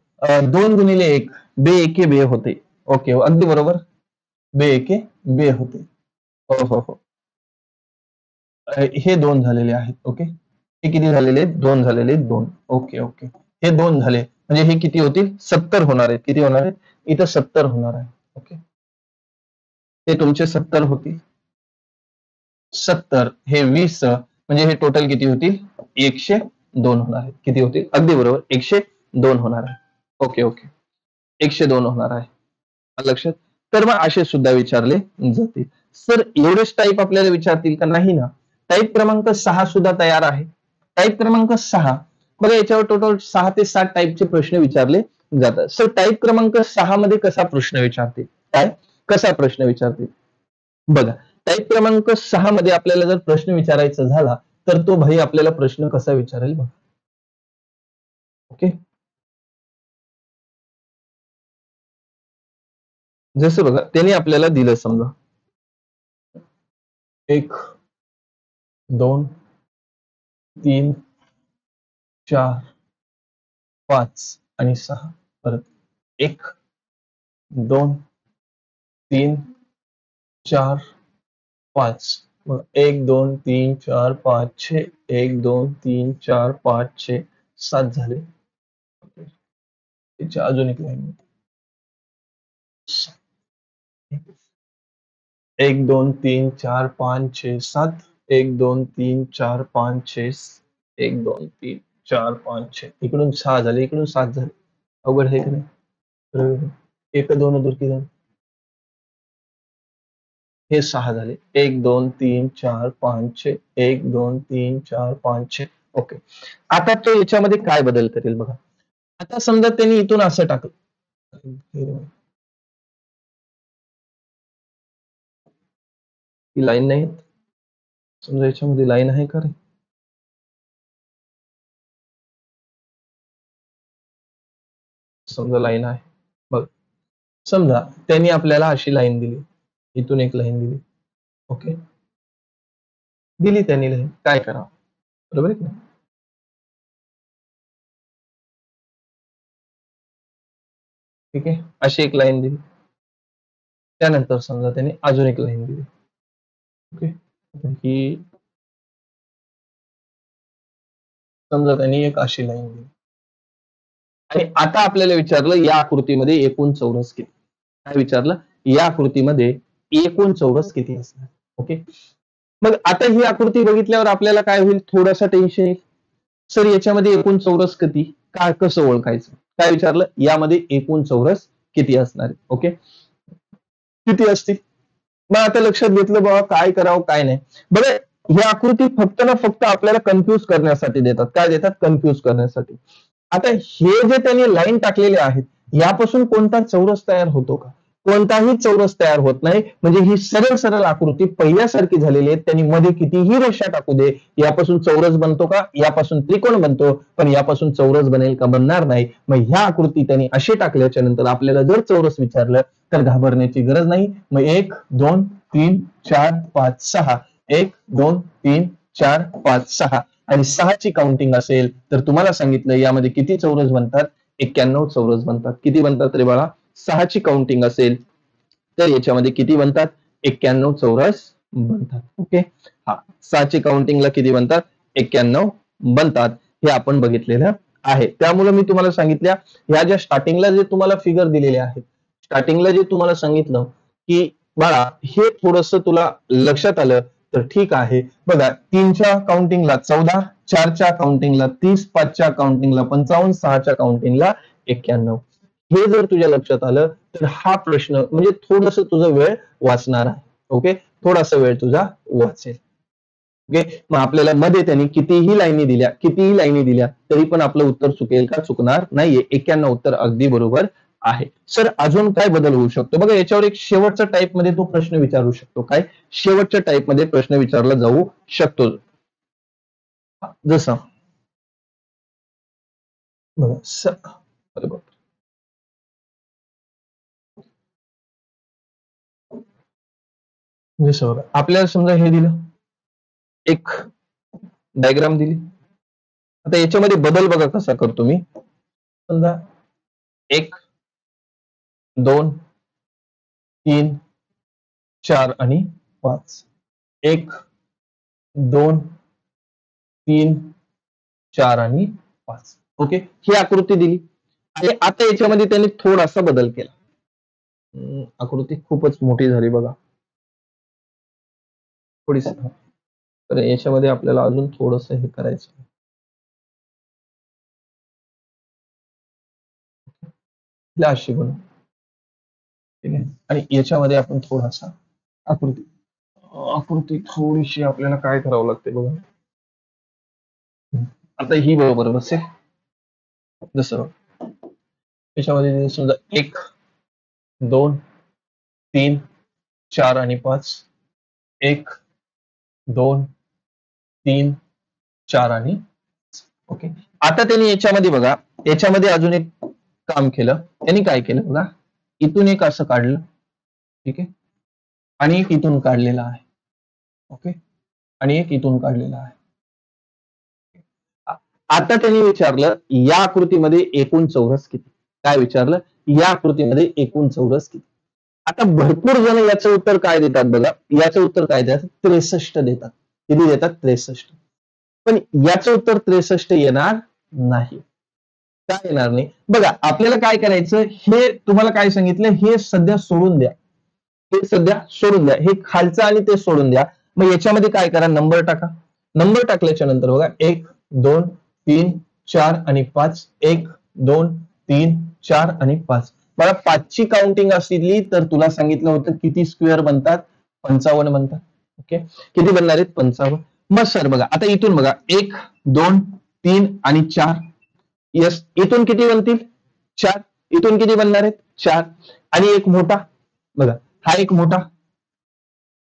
2 गुणिले 1 बे एके बे होते. ओके, अगदी बरोबर. बे एके बे होते. हो हो हो. हे 2 झालेले आहेत. ओके, हे किती झालेले आहेत? 2 झालेले आहेत. 2. ओके ओके, हे 2 झाले म्हणजे हे किती होतील? 70 होणार आहेत. किती होणार आहेत? इथं 70 होणार आहे. ओके, हे तुमचे 70 होतील. 70 हे 20 म्हणजे हे टोटल किती होतील? 102 होणार आहे. किती होतील? अगदी बरोबर, 102 होणार आहे. ओके ओके, 102 होणार आहे. आलं लक्षात? तर मग असे सुद्धा विचारले जातील. सर एवढेच टाईप आपल्याला विचारतील का? नाही ना. टाईप क्रमांक 6 सुद्धा तयार आहे. टाईप क्रमांक 6 बघा, याच्यावर टोटल 6 ते 7 टाईपचे प्रश्न विचारले जातात. सर टाईप क्रमांक 6 मध्ये कसा प्रश्न विचारतील? काय कसा प्रश्न विचारतील? बघा, टाईप क्रमांक 6 मध्ये आपल्याला जर प्रश्न विचारायचा झाला तर तो भाई आपल्याला प्रश्न कसा विचारेल बघा. ओके, जसं बघा त्यांनी आपल्याला दिलं समजा 1 2 3 4 5 आणि 6. परत 1 2 3 4 5. मग 1 2 3 4 5 6. 1 2 3 4 5 6 7 झाले. त्याच्या अजून एक लाईन 1 2 3 4 5 6 7. 1 2 3 4 5 6. 1 2 3 4 5 6. इकडून 6 झाले, इकडून 7 झाले. अवघड आहे की नाही? एक 2 दूर किती झाले? हे 6 झाले. 1 2 3 4 5 6. 1 2 3 4 5 6. ओके. आता तो याच्यामध्ये काय बदल करेल बघा. आता समजा त्यांनी इथून असं टाकलं, ही लाईन नाही, समजा याच्यामध्ये लाईन आहे का रे, समजा लाईन आहे बघ, समजा त्यांनी आपल्याला अशी लाईन दिली, इथून एक लाईन दिली, ओके, दिली त्यांनी लाईन, काय करावं, बरोबर आहे की नाही? ठीक आहे, अशी एक लाईन दिली, त्यानंतर समजा त्यांनी अजून एक लाईन दिली, ओके, ही समजा त्यांनी एक अशी लाईन दिली, आणि आता आपल्याला विचारलं या आकृतीमध्ये एकूण चौरस किती, काय विचारलं, या आकृतीमध्ये एकूण चौरस किती असणार, ओके. मग आता ही आकृती बघितल्यावर आपल्याला काय होईल, थोडासा टेन्शन येईल, सर याच्यामध्ये एकूण चौरस किती, काय कसं ओळखायचं, काय विचारलं, यामध्ये एकूण चौरस किती असणार, ओके, किती असतील. मग आता लक्षात घेतलं बाबा काय करावं काय नाही. बरं, ही आकृती फक्त ना फक्त आपल्याला कन्फ्यूज करण्यासाठी देतात, काय देतात, कन्फ्यूज करण्यासाठी. आता हे जे त्यांनी लाईन टाकलेले आहेत, यापासून कोणता चौरस तयार होतो का, कोणताही चौरस तयार होत नाही. म्हणजे ही सरळ सरळ आकृती पहिल्यासारखी झालेली आहे. त्यांनी मध्ये कितीही रेषा टाकू दे, यापासून चौरस बनतो का, यापासून त्रिकोण बनतो, पण यापासून चौरस बनेल का, बनणार नाही. मग ह्या आकृती त्यांनी अशी टाकल्याच्या नंतर आपल्याला जर चौरस विचारलं तर घाबरण्याची गरज नाही. मग 1 2 3 4 5 6, 1 2 3 4 5 6 आणि 6ची काउंटिंग असेल तर तुम्हाला सांगितलं यामध्ये किती चौरस बनतात, 91 चौरस बनतात. किती बनतात रे बाळा, 6ची काउंटिंग असेल तर याच्यामध्ये किती बनतात, 91 चौरस बनतात, ओके. हा, 6ची काउंटिंगला किती बनतात, 91 बनतात, हे आपण बघितलेलं आहे. त्यामुळे मी तुम्हाला सांगितल्या, ह्या ज्या स्टार्टिंगला जे तुम्हाला फिगर दिलेले आहेत, स्टार्टिंगला जे तुम्हाला सांगितलं की बाळा हे थोडस तुला लक्षात आलं तर ठीक आहे. बघा, 3च्या काउंटिंगला 14, 4च्या काउंटिंगला 30, 5च्या काउंटिंगला 55, 6च्या काउंटिंगला 91. हे जर तुझ्या लक्षात आलं तर हा प्रश्न म्हणजे थोडस तुझा वेळ वाचणार आहे, ओके, थोडासा वेळ तुझा वाचेल, ओके. मग आपल्याला मध्ये त्यांनी कितीही लाईनी दिल्या तरी पण आपलं उत्तर चुकेल का, चुकणार नाहीये. 91 उत्तर अगदी बरोबर आहे. सर अजून काय बदल होऊ शकतो, बघा याच्यावर एक शेवटच्या टाईप मध्ये तो प्रश्न विचारू शकतो, काय शेवटच्या टाईप मध्ये प्रश्न विचारला जाऊ शकतो, जसं बघा जसं बघा आपल्याला समजा हे दिलं, एक डायग्राम दिली, आता याच्यामध्ये बदल बघा कसा करतो मी, समजा 1 2 3 4 आणि 5, 1 2 3 4 आणि 5, ओके. ही आकृती दिली आणि आता याच्यामध्ये त्यांनी थोडासा बदल केला. आकृती खूपच मोठी झाली बघा, थोडीशी, तर याच्यामध्ये आपल्याला अजून थोडस हे करायचं, अशी बनव, ठीक आहे. आणि याच्यामध्ये आपण थोडासा आकृती आकृती थोडीशी आपल्याला काय करावं लागते बघा, आता ही बरोबर बसेल, जसं याच्यामध्ये समजा 1 2 3 4 आणि 5, 1 2 3 4 आणि, ओके. आता त्यांनी याच्यामध्ये बघा, याच्यामध्ये अजून एक काम केलं, त्यांनी काय केलं बघा, इथून एक असं काढलं, ठीक आहे, आणि एक इथून काढलेला आहे, ओके, आणि एक इथून काढलेला आहे. आता त्यांनी विचारलं या आकृतीमध्ये एकूण चौरस किती, काय विचारलं, या आकृतीमध्ये एकूण चौरस किती. आता भरपूर जण याचं उत्तर काय देतात बघा, याचं उत्तर काय देतात, 63 देतात. किती देतात, 63. पण याचं उत्तर 63 येणार नाही, काय येणार नाही, बघा आपल्याला काय करायचं, हे तुम्हाला काय सांगितलं, हे सध्या सोडून द्या, हे सध्या सोडून द्या, हे खालचं आणि ते सोडून द्या. मग याच्यामध्ये काय करा, नंबर टाका, नंबर टाकल्याच्या नंतर बघा 1 2 3 4 आणि 5, 1 2 3 4 आणि 5, मला 5ची काउंटिंग असली तर तुला सांगितलं होतं किती स्क्वेअर बनतात, 55 बनतात, ओके. किती बनणार आहेत, 55. मग सर बघा आता इथून बघा 1 2 3 आणि 4. यस, इथून किती बनतील 4. इथून किती बनणार आहेत 4 आणि एक मोठा बघा, हा एक मोठा.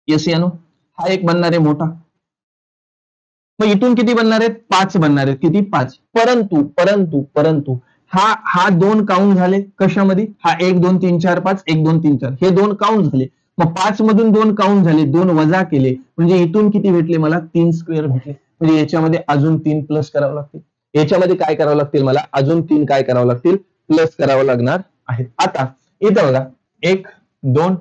यस यानो, हा एक बनणार आहे मोठा. मग इथून किती बनणार आहेत 5 बनणार आहेत. किती 5. परंतु परंतु परंतु हा दोन काउंट झाले कशामध्ये, हा 1 2 3 4 5 1 2 3 4 हे दोन काउंट झाले. मग 5 मधून दोन काउंट झाले, दोन वजा केले म्हणजे इथून किती भेटले मला 3 स्क्वेअर भेटले. म्हणजे याच्यामध्ये अजून 3 प्लस करावं लागतील. याच्यामध्ये काय करावं लागतील मला अजून 3 काय करावं लागतील प्लस करावं लागणार आहे. आता इथं बघा 1 2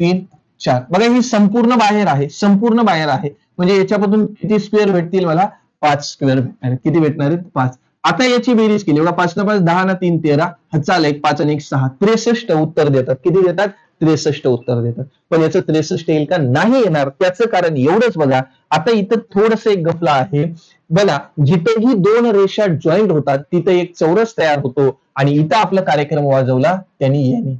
3 4 बघा ही संपूर्ण बाहेर आहे, संपूर्ण बाहेर आहे. म्हणजे याच्यापासून किती स्क्वेअर भेटतील मला 5 स्क्वेअर भेटणार. किती भेटणार आहेत 5. आता याची बेरीज केली बघा 5 ना 5 10 ना 3 13 हा चाल 1 5 आणि 1 6 63 उत्तर देतात. किती देतात 63 उत्तर देतात. पण याचं 63 येईल का नाही येणार. त्याचं कारण एवढंच बघा, आता इथं थोडस एक गफला आहे बघा, जिथेही दोन रेषा जॉईंट होतात तिथे एक चौरस तयार होतो आणि इथं आपला कार्यक्रम वाजवला त्यांनी याने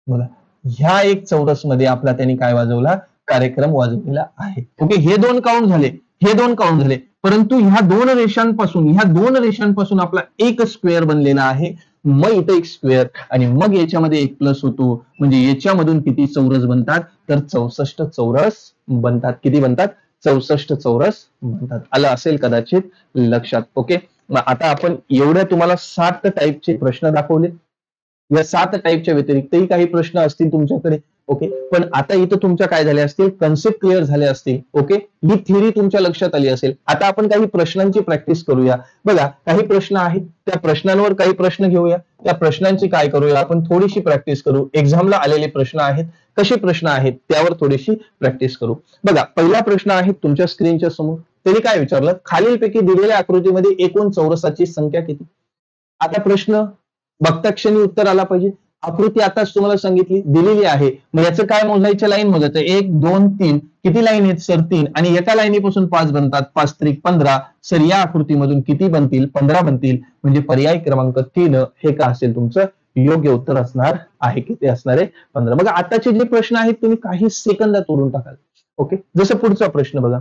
बघा, ह्या एक चौरस मध्ये आपला त्यांनी काय वाजवला कार्यक्रम वाजवलेला आहे. ओके, हे दोन काउंट झाले, हे दोन काउंट झाले, परंतु ह्या दोन रेषांपासून आपला एक स्क्वेअर बनलेला आहे. मग इथं एक स्क्वेअर आणि मग याच्यामध्ये एक प्लस होतो. म्हणजे याच्यामधून किती चौरस बनतात तर 64 चौरस बनतात. किती बनतात 64 चौरस बनतात. आलं असेल कदाचित लक्षात. ओके, मग आता आपण एवढ्या तुम्हाला 7 टाईपचे प्रश्न दाखवले. या 7 टाईपच्या व्यतिरिक्तही काही प्रश्न असतील तुमच्याकडे. ओके, पण आता इथं तुमच्या काय झाले असतील कन्सेप्ट क्लिअर झाले असतील. ओके, ही थिअरी तुमच्या लक्षात आली असेल. आता आपण काही प्रश्नांची प्रॅक्टिस करूया. बघा काही प्रश्न आहेत, त्या प्रश्नांवर काही प्रश्न घेऊया. त्या प्रश्नांची काय करूया आपण थोडीशी प्रॅक्टिस करू. एक्झामला आलेले प्रश्न आहेत, कसे प्रश्न आहेत त्यावर थोडीशी प्रॅक्टिस करू. बघा पहिला प्रश्न आहे तुमच्या स्क्रीनच्या समोर. त्यांनी काय विचारलं, खालीलपैकी दिलेल्या आकृतीमध्ये एकूण चौरसाची संख्या किती. आता प्रश्न बघता क्षणी उत्तर आला पाहिजे. आकृती आताच तुम्हाला सांगितली दिलेली आहे. मग याचं काय मोजायचं लाईन मोजायचं 1 2 3 किती लाईन आहेत सर 3 आणि एका लाईनीपासून 5 बनतात 5 त्रिक 15. सर या आकृतीमधून किती बनतील 15 बनतील. म्हणजे पर्याय क्रमांक 3 हे का असेल तुमचं योग्य उत्तर असणार आहे. किती असणार आहे 15. बघा आताचे जे प्रश्न आहेत तुम्ही काही सेकंदात उडून टाकाल. ओके, जसं पुढचा प्रश्न बघा,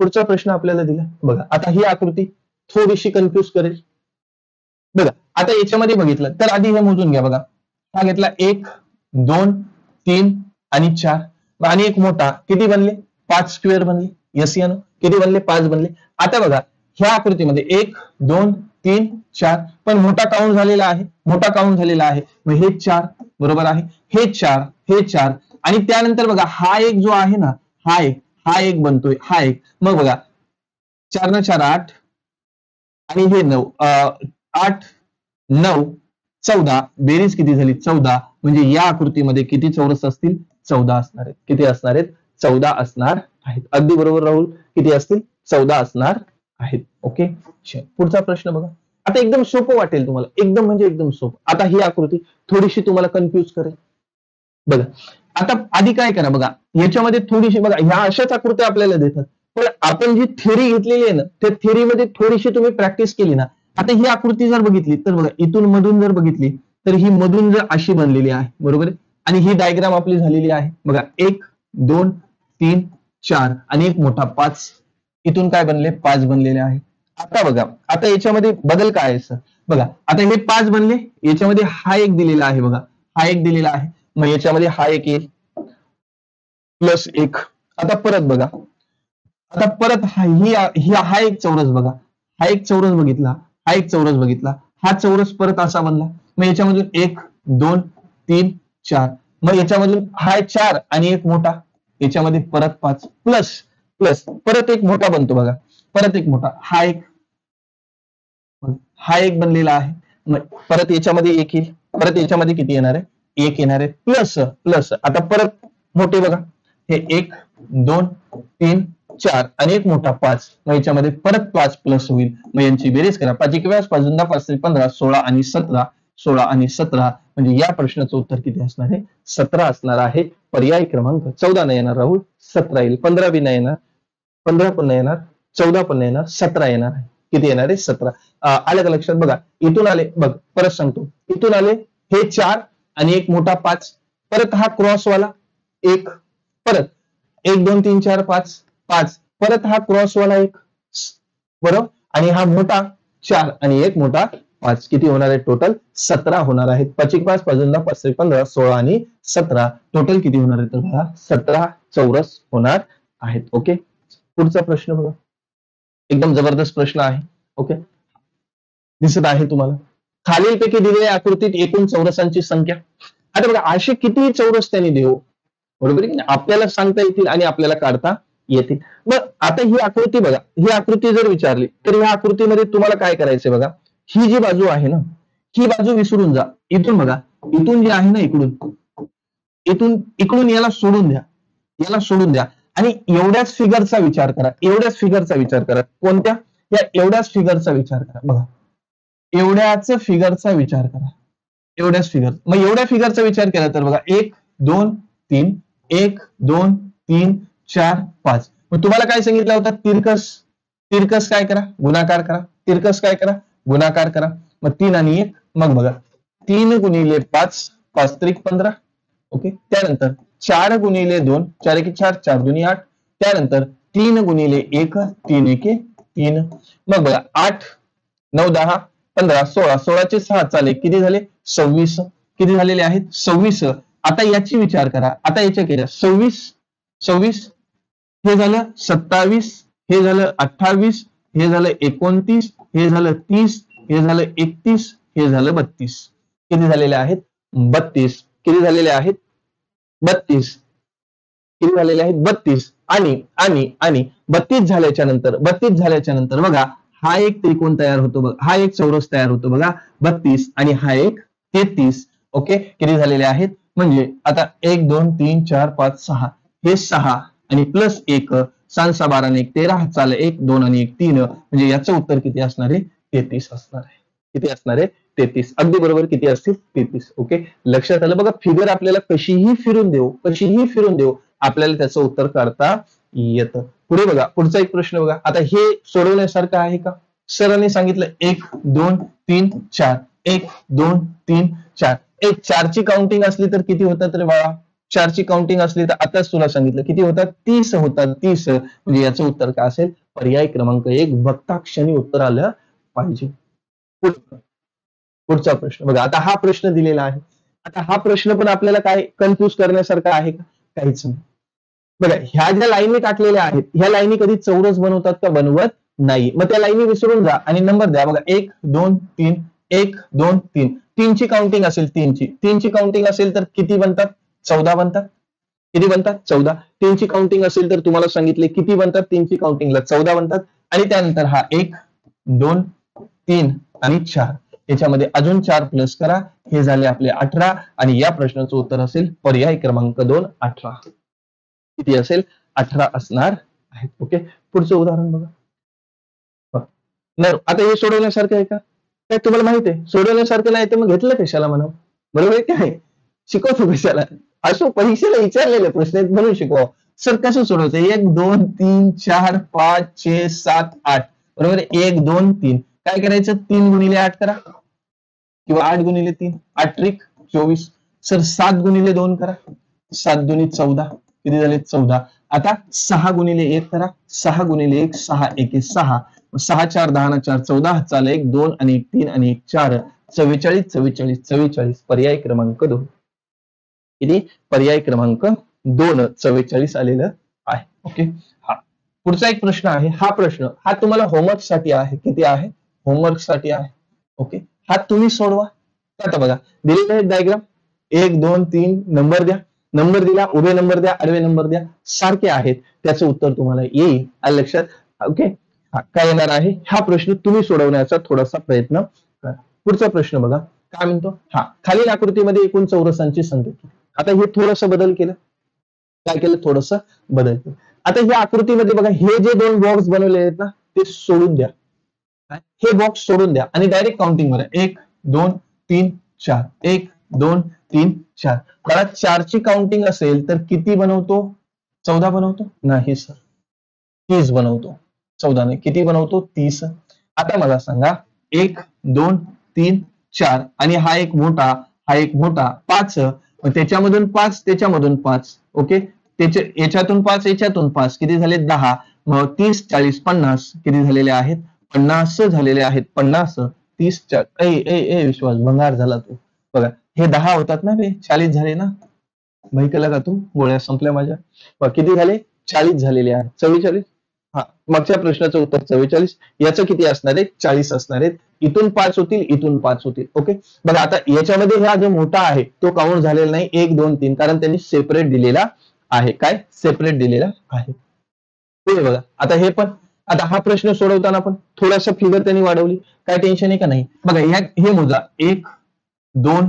पुढचा प्रश्न आपल्याला दिला बघा. आता ही आकृती थोडीशी कन्फ्युज करेल. बघा आता याच्यामध्ये बघितलं तर आधी हे मोजून घ्या. बघा हा घेतला 1 2 3 आणि 4 आणि एक मोठा किती बनले 5 स्क्वेअर बनले. यस या नो किती बनले 5 बनले. आता बघा ह्या आकृतीमध्ये 1 2 3 4 पण मोठा काउंट झालेला आहे, मोठा काउंट झालेला आहे. मग हे 4 बरोबर आहे, हे 4 हे 4 आणि त्यानंतर बघा हा एक जो आहे ना हा एक बनतोय हा एक. मग बघा 4 ना 4 8 आणि हे 9 8 9 14 बेरीज किती झाली 14. म्हणजे या आकृतीमध्ये किती चौरस असतील 14 असणार आहेत. किती असणार आहेत 14 असणार आहेत. अगदी बरोबर राहुल, किती असतील 14 असणार आहेत. ओके, पुढचा प्रश्न बघा. आता एकदम सोपं वाटेल तुम्हाला, एकदम म्हणजे एकदम सोपं. आता ही आकृती थोडीशी तुम्हाला कन्फ्युज करेल. बघा आता आधी काय करा बघा, याच्यामध्ये थोडीशी बघा ह्या अशाच आकृत्या आपल्याला देतात, पण आपण जी थेरी घेतलेली आहे ना त्या थेरीमध्ये थोडीशी तुम्ही प्रॅक्टिस केली ना. आता ही आकृती जर बघितली तर बघा इथून मधून जर बघितली तर ही मधून जर अशी बनलेली आहे बरोबर आहे. आणि ही डायग्राम आपली झालेली आहे बघा 1 2 3 4 आणि एक मोठा 5. इथून काय बनले 5 बनलेले आहे. आता बघा आता याच्यामध्ये बदल काय आहे सर. बघा आता हे 5 बनले, याच्यामध्ये हा एक दिलेला आहे बघा, हा एक दिलेला आहे. मग याच्यामध्ये हा एक येईल प्लस 1. आता परत बघा, आता परत हा एक चौरस बघा, हा एक चौरस बघितला, हा एक चौरस बघितला, हा चौरस परत असा बनला. मग याच्यामधून 1 2 3 4 मग याच्यामधून हा 4 आणि एक मोठा, याच्यामध्ये परत 5 प्लस प्लस परत एक मोठा बनतो बघा, परत एक मोठा हा एक बनलेला आहे. मग परत याच्यामध्ये एक येईल, परत याच्यामध्ये किती येणार आहे 1 येणार आहे प्लस प्लस. आता परत मोठे बघा हे 1 2 3 4 आणि एक मोठा 5. मग याच्यामध्ये परत 5 प्लस होईल. मग यांची बेरीज करा 5 1 5 5 5 15 16 आणि 17 16 आणि 17 म्हणजे या प्रश्नाचं उत्तर किती असणार आहे 17 असणार आहे. पर्याय क्रमांक 14 नाही येणार राहुल, 17 येईल. 15 बी नाही येणार, 15 पण नाही येणार, 14 पण नाही येणार, 17 येणार आहे. किती येणार आहे 17. आलं का लक्षात. बघा इथून आले, बघ परत सांगतो, इथून आले हे 4 आणि एक मोठा 5, परत हा क्रॉसवाला 1, परत 1 2 3 4 5 5 परत हा क्रॉसवाला एक, बरोबर, आणि हा मोठा 4 आणि एक मोठा 5, किती होणार आहे टोटल 17 होणार आहेत. 5 1 5 5 2 10 5 3 15 16 आणि 17 टोटल किती होणार आहे तर बघा 17 चौरस होणार आहेत. ओके, पुढचा प्रश्न बघा, एकदम जबरदस्त प्रश्न आहे. ओके, दिसत आहे तुम्हाला, खालीलपैकी दिलेल्या आकृतीत एकूण चौरसांची संख्या. आता बघा असे किती चौरस त्यांनी देऊ, बरोबर आहे की नाही, आपल्याला सांगता येतील आणि आपल्याला काढता येतील. मग आता ही आकृती बघा, ही आकृती जर विचारली तर ह्या आकृतीमध्ये तुम्हाला काय करायचंय बघा, ही जी बाजू आहे ना, ही बाजू विसरून जा. इथून बघा, इथून जे आहे ना, इथून इकडून याला सोडून द्या, याला सोडून द्या आणि एवढ्याच फिगरचा विचार करा, एवढ्याच फिगरचा विचार करा. कोणत्या? या एवढ्याच फिगरचा विचार करा. बघा, एवढ्याच फिगरचा विचार करा, एवढ्याच फिगर. मग एवढ्या फिगरचा विचार केला तर बघा 1 2 3, 1 2 3 4 5. मग तुम्हाला काय सांगितलं होतं, तिरकस, तिरकस काय करा, गुणाकार करा, तिरकस काय करा, गुणाकार करा. मग 3 आणि 1, मग बघा 3 गुणिले 5, 5 त्रिक 15. ओके, त्यानंतर 4 गुणिले 2, 4 1 4, 4 2 8. त्यानंतर 3 गुणिले 1, 3 1 3. मग बघा 8 9 10 15 16, 16 6 चाले किती झाले 26, किती झालेले आहेत 26. आता याची विचार करा, आता याच्या केल्या 26 26, हे झालं 27, हे झालं 28, हे झालं 29, हे झालं 30, हे झालं 31, हे झालं 32. किती झालेले आहेत 32. किती झालेले आहेत 32. किती झालेले आहेत 32. आणि आणि आणि 32 झाल्याच्या नंतर बघा हा एक त्रिकोण तयार होतो बघा, हा एक चौरस तयार होतो बघा 32 आणि हा एक 33. ओके, किती झालेले आहेत म्हणजे आता 1 2 3 4 5 6, हे 6 आणि प्लस 1, 6 6 12 आणि 1 13, चाल 1 2 आणि 1 3, म्हणजे याचं उत्तर किती असणार आहे 33 असणार आहे. किती असणार आहे 33. अगदी बरोबर, किती असतील 33. ओके, लक्षात आलं. बघा फिगर आपल्याला कशीही फिरून देऊ आपल्याला त्याचं उत्तर काढता येतं. पुढे बघा, पुढचा एक प्रश्न बघा. आता हे सोडवण्यासारखं आहे का? सरांनी सांगितलं 1 2 3 4, 1 2 3 4. 4 ची काउंटिंग असली तर किती होतात रे बाळा? 4 ची काउंटिंग असली तर आताच तुला सांगितलं किती होतात 30 होतात. 30 म्हणजे याचं उत्तर काय असेल? पर्याय क्रमांक 1 बघता क्षणी उत्तर आलं पाहिजे. पुढचा प्रश्न बघा. आता हा प्रश्न दिलेला आहे. आता हा प्रश्न पण आपल्याला काय कन्फ्युज करण्यासारखा आहे का? काहीच नाही. बघा, ह्या ज्या लाईनी टाकलेल्या आहेत, ह्या लाईनी कधी चौरस बनवतात का? बनवत नाही. मग त्या लाईनी विसरून जा आणि नंबर द्या. बघा 1 2 3, 1 2 3. 3 ची काउंटिंग असेल, 3 ची काउंटिंग असेल तर किती बनतात? 14 बनतात. किती बनतात? 14. 3 ची काउंटिंग असेल तर तुम्हाला सांगितले किती बनतात? 3 ची काउंटिंगला 14 बनतात. आणि त्यानंतर हा 1 2 3 आणि 4, याच्यामध्ये अजून 4 प्लस करा, हे झाले आपले 18 आणि या प्रश्नाचं उत्तर असेल पर्याय क्रमांक 2 18. किती असेल? 18 असणार आहे. ओके, पुढचं उदाहरण बघा. नाही, आता हे सोडवण्यासारखं आहे का? काय तुम्हाला माहिती आहे सोडवण्यासारखं नाही तर मग घेतलं कशाला म्हणा, बरोबर आहे काय? शिकवतो कशाला? असो, परीक्षेला विचारलेले प्रश्न आहेत म्हणून शिकवा. सर कसं सोडवतं? 1 2 3 4 5 6 7 8, बरोबर आहे. 1 2 3 काय करायचं? 3 गुणिले 8 करा किंवा 8 गुणिले 3, 8 त्रिक 24. सर 7 गुणिले 2 करा, 7 दुनी 14, किती झाले 14. आता 6 गुणिले 1 करा, 6 गुणिले 1 6 1 6, 6 4 10 4 14, चाल 1 2 आणि 1 3 आणि 1 4, 44 44 44. पर्याय क्रमांक 2. किती? पर्याय क्रमांक 2 44 आलेलं आहे. ओके, हा पुढचा एक प्रश्न आहे. हा प्रश्न हा तुम्हाला होमवर्क साठी आहे. किती आहे? होमवर्क साठी आहे. ओके, हा तुम्ही सोडवा. आता बघा दिलेले आहेत डायग्राम, 1 2 3 नंबर द्या, नंबर दिला, उभे नंबर द्या, आडवे नंबर द्या, सारखे आहेत, त्याचं उत्तर तुम्हाला येईल. आलं लक्षात? ओके, काय येणार आहे? हा प्रश्न तुम्ही सोडवण्याचा थोडासा प्रयत्न करा. पुढचा प्रश्न बघा काय म्हणतो. हा, खालील आकृतीमध्ये एकूण चौरसांची संख्या. आता हे थोडंसं बदल केलं, काय केलं? थोडंसं बदल केलं. आता या आकृतीमध्ये बघा हे जे 2 बॉक्स बनवले आहेत ना, ते सोडून द्या. हे बॉक्स सोडून द्या आणि डायरेक्ट काउंटिंग वर 1 2 3 4, 1 2 3 4. मला 4 ची काउंटिंग असेल तर किती बनवतो? 14 बनवतो? नाही सर, 30 बनवतो. 14 नाही, किती बनवतो? 30. आता मला सांगा 1 2 3 4 आणि हा एक मोठा 5, त्याच्यामधून 5 त्याच्यामधून 5. ओके, याच्यातून 5 याच्यातून 5, किती झाले 10. मग 30, 40, 50 किती झालेले आहेत? 50 झालेले आहेत. 50, 30, विश्वास भंगार झाला तू. बघा हे 10 होतात ना, ते 40 झाले ना. माहिती केला का तू? गोळ्या संपल्या माझ्या. बघ किती झाले? 40 झालेले आहेत. 44. हा, मागच्या प्रश्नाचं उत्तर 44. याचं किती असणार आहे? 40 असणार आहेत. इथून 5 होतील, इथून 5 होतील. ओके, बघा आता याच्यामध्ये हा जो मोठा आहे तो काउंट झालेला नाही. 1, 2, 3 कारण त्यांनी सेपरेट दिलेला आहे. काय? सेपरेट दिलेला आहे. पुढे बघा आता हे पण, आता हा प्रश्न सोडवताना पण थोडासा फिगर त्यांनी वाढवली. काय टेन्शन आहे का नाही? बघा हे मोजा. 1, 2,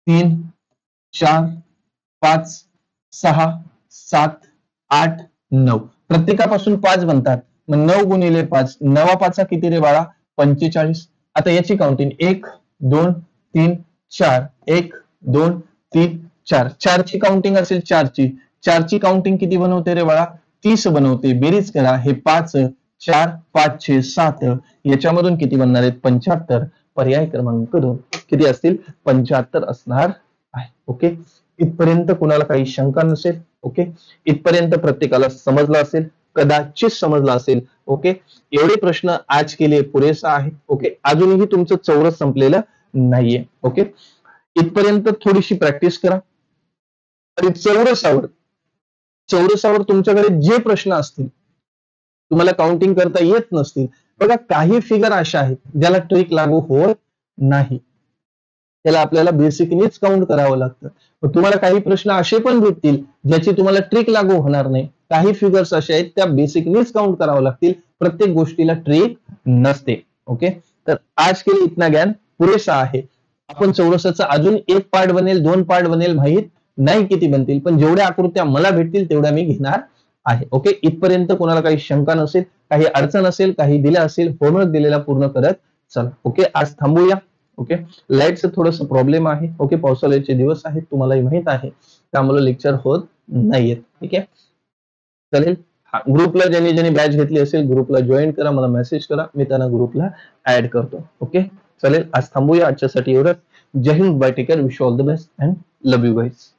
3, 4, 5, 6, 7, 8, 9. प्रत्येकापासून 5 बनतात. मग 9 गुणिले 5, 9 5 किती रे बाळा? 45. आता याची काउंटिंग 1, 2, 3, 4. 1, 2, 3, 4. 4 ची काउंटिंग असेल 4 ची. 4 ची काउंटिंग किती बनवते रे बाळा? 30 बनवते. बेरीज करा. हे 5, 4, 5 6, 7. याच्यामधून किती बनणार आहेत? 75. पर्याय क्रमांक 2 किती असतील? 75 असणार आहे. ओके, इथपर्यंत कुणाला काही शंका नसेल. ओके, इथपर्यंत प्रत्येकाला समजलं असेल, कदाचित समजलं असेल. ओके, एवढे प्रश्न आज केले पुरेसा आहे. ओके, अजूनही तुमचं चौरस संपलेलं नाहीये. ओके, इथपर्यंत थोडीशी प्रॅक्टिस करा आणि चौरसावर तुमच्याकडे जे प्रश्न असतील, तुम्हाला काउंटिंग करता येत नसतील, बघा काही फिगर अशा आहेत ज्याला ट्रिक लागू होत नाही. त्याला आपल्याला बेसिकलीच काउंट करावं लागतं. मग तुम्हाला काही प्रश्न असे पण भेटतील ज्याची तुम्हाला ट्रिक लागू होणार नाही. काही फिगर्स अशा आहेत त्या बेसिकलीच काउंट करावं लागतील. प्रत्येक गोष्टीला ट्रिक नसते. ओके, तर आज केली इतना ज्ञान पुरेसा आहे. आपण चौरसाचा अजून एक पार्ट बनेल, 2 पार्ट बनेल, माहीत नाही किती बनतील, पण जेवढ्या आकृत्या मला भेटतील तेवढ्या मी घेणार आहे. ओके, इथपर्यंत कोणाला काही शंका नसेल, काही अडचण असेल, काही दिलं असेल, होमवर्क दिलेला पूर्ण करत चला. ओके, आज थांबूया. ओके, लाईटचं थोडंसं प्रॉब्लेम आहे. ओके, पावसाळ्याचे दिवस आहेत, तुम्हालाही माहित आहे, त्यामुळे लेक्चर होत नाहीयेत. ठीक आहे, चालेल. ग्रुपला ज्यांनी बॅच घेतली असेल ग्रुपला जॉईन करा, मला मेसेज करा, मी त्यांना ग्रुपला ऍड करतो. ओके, चालेल. आज थांबूया. आजच्यासाठी एवढंच. Jai Hind, bye, take care, wish all the best and love you guys.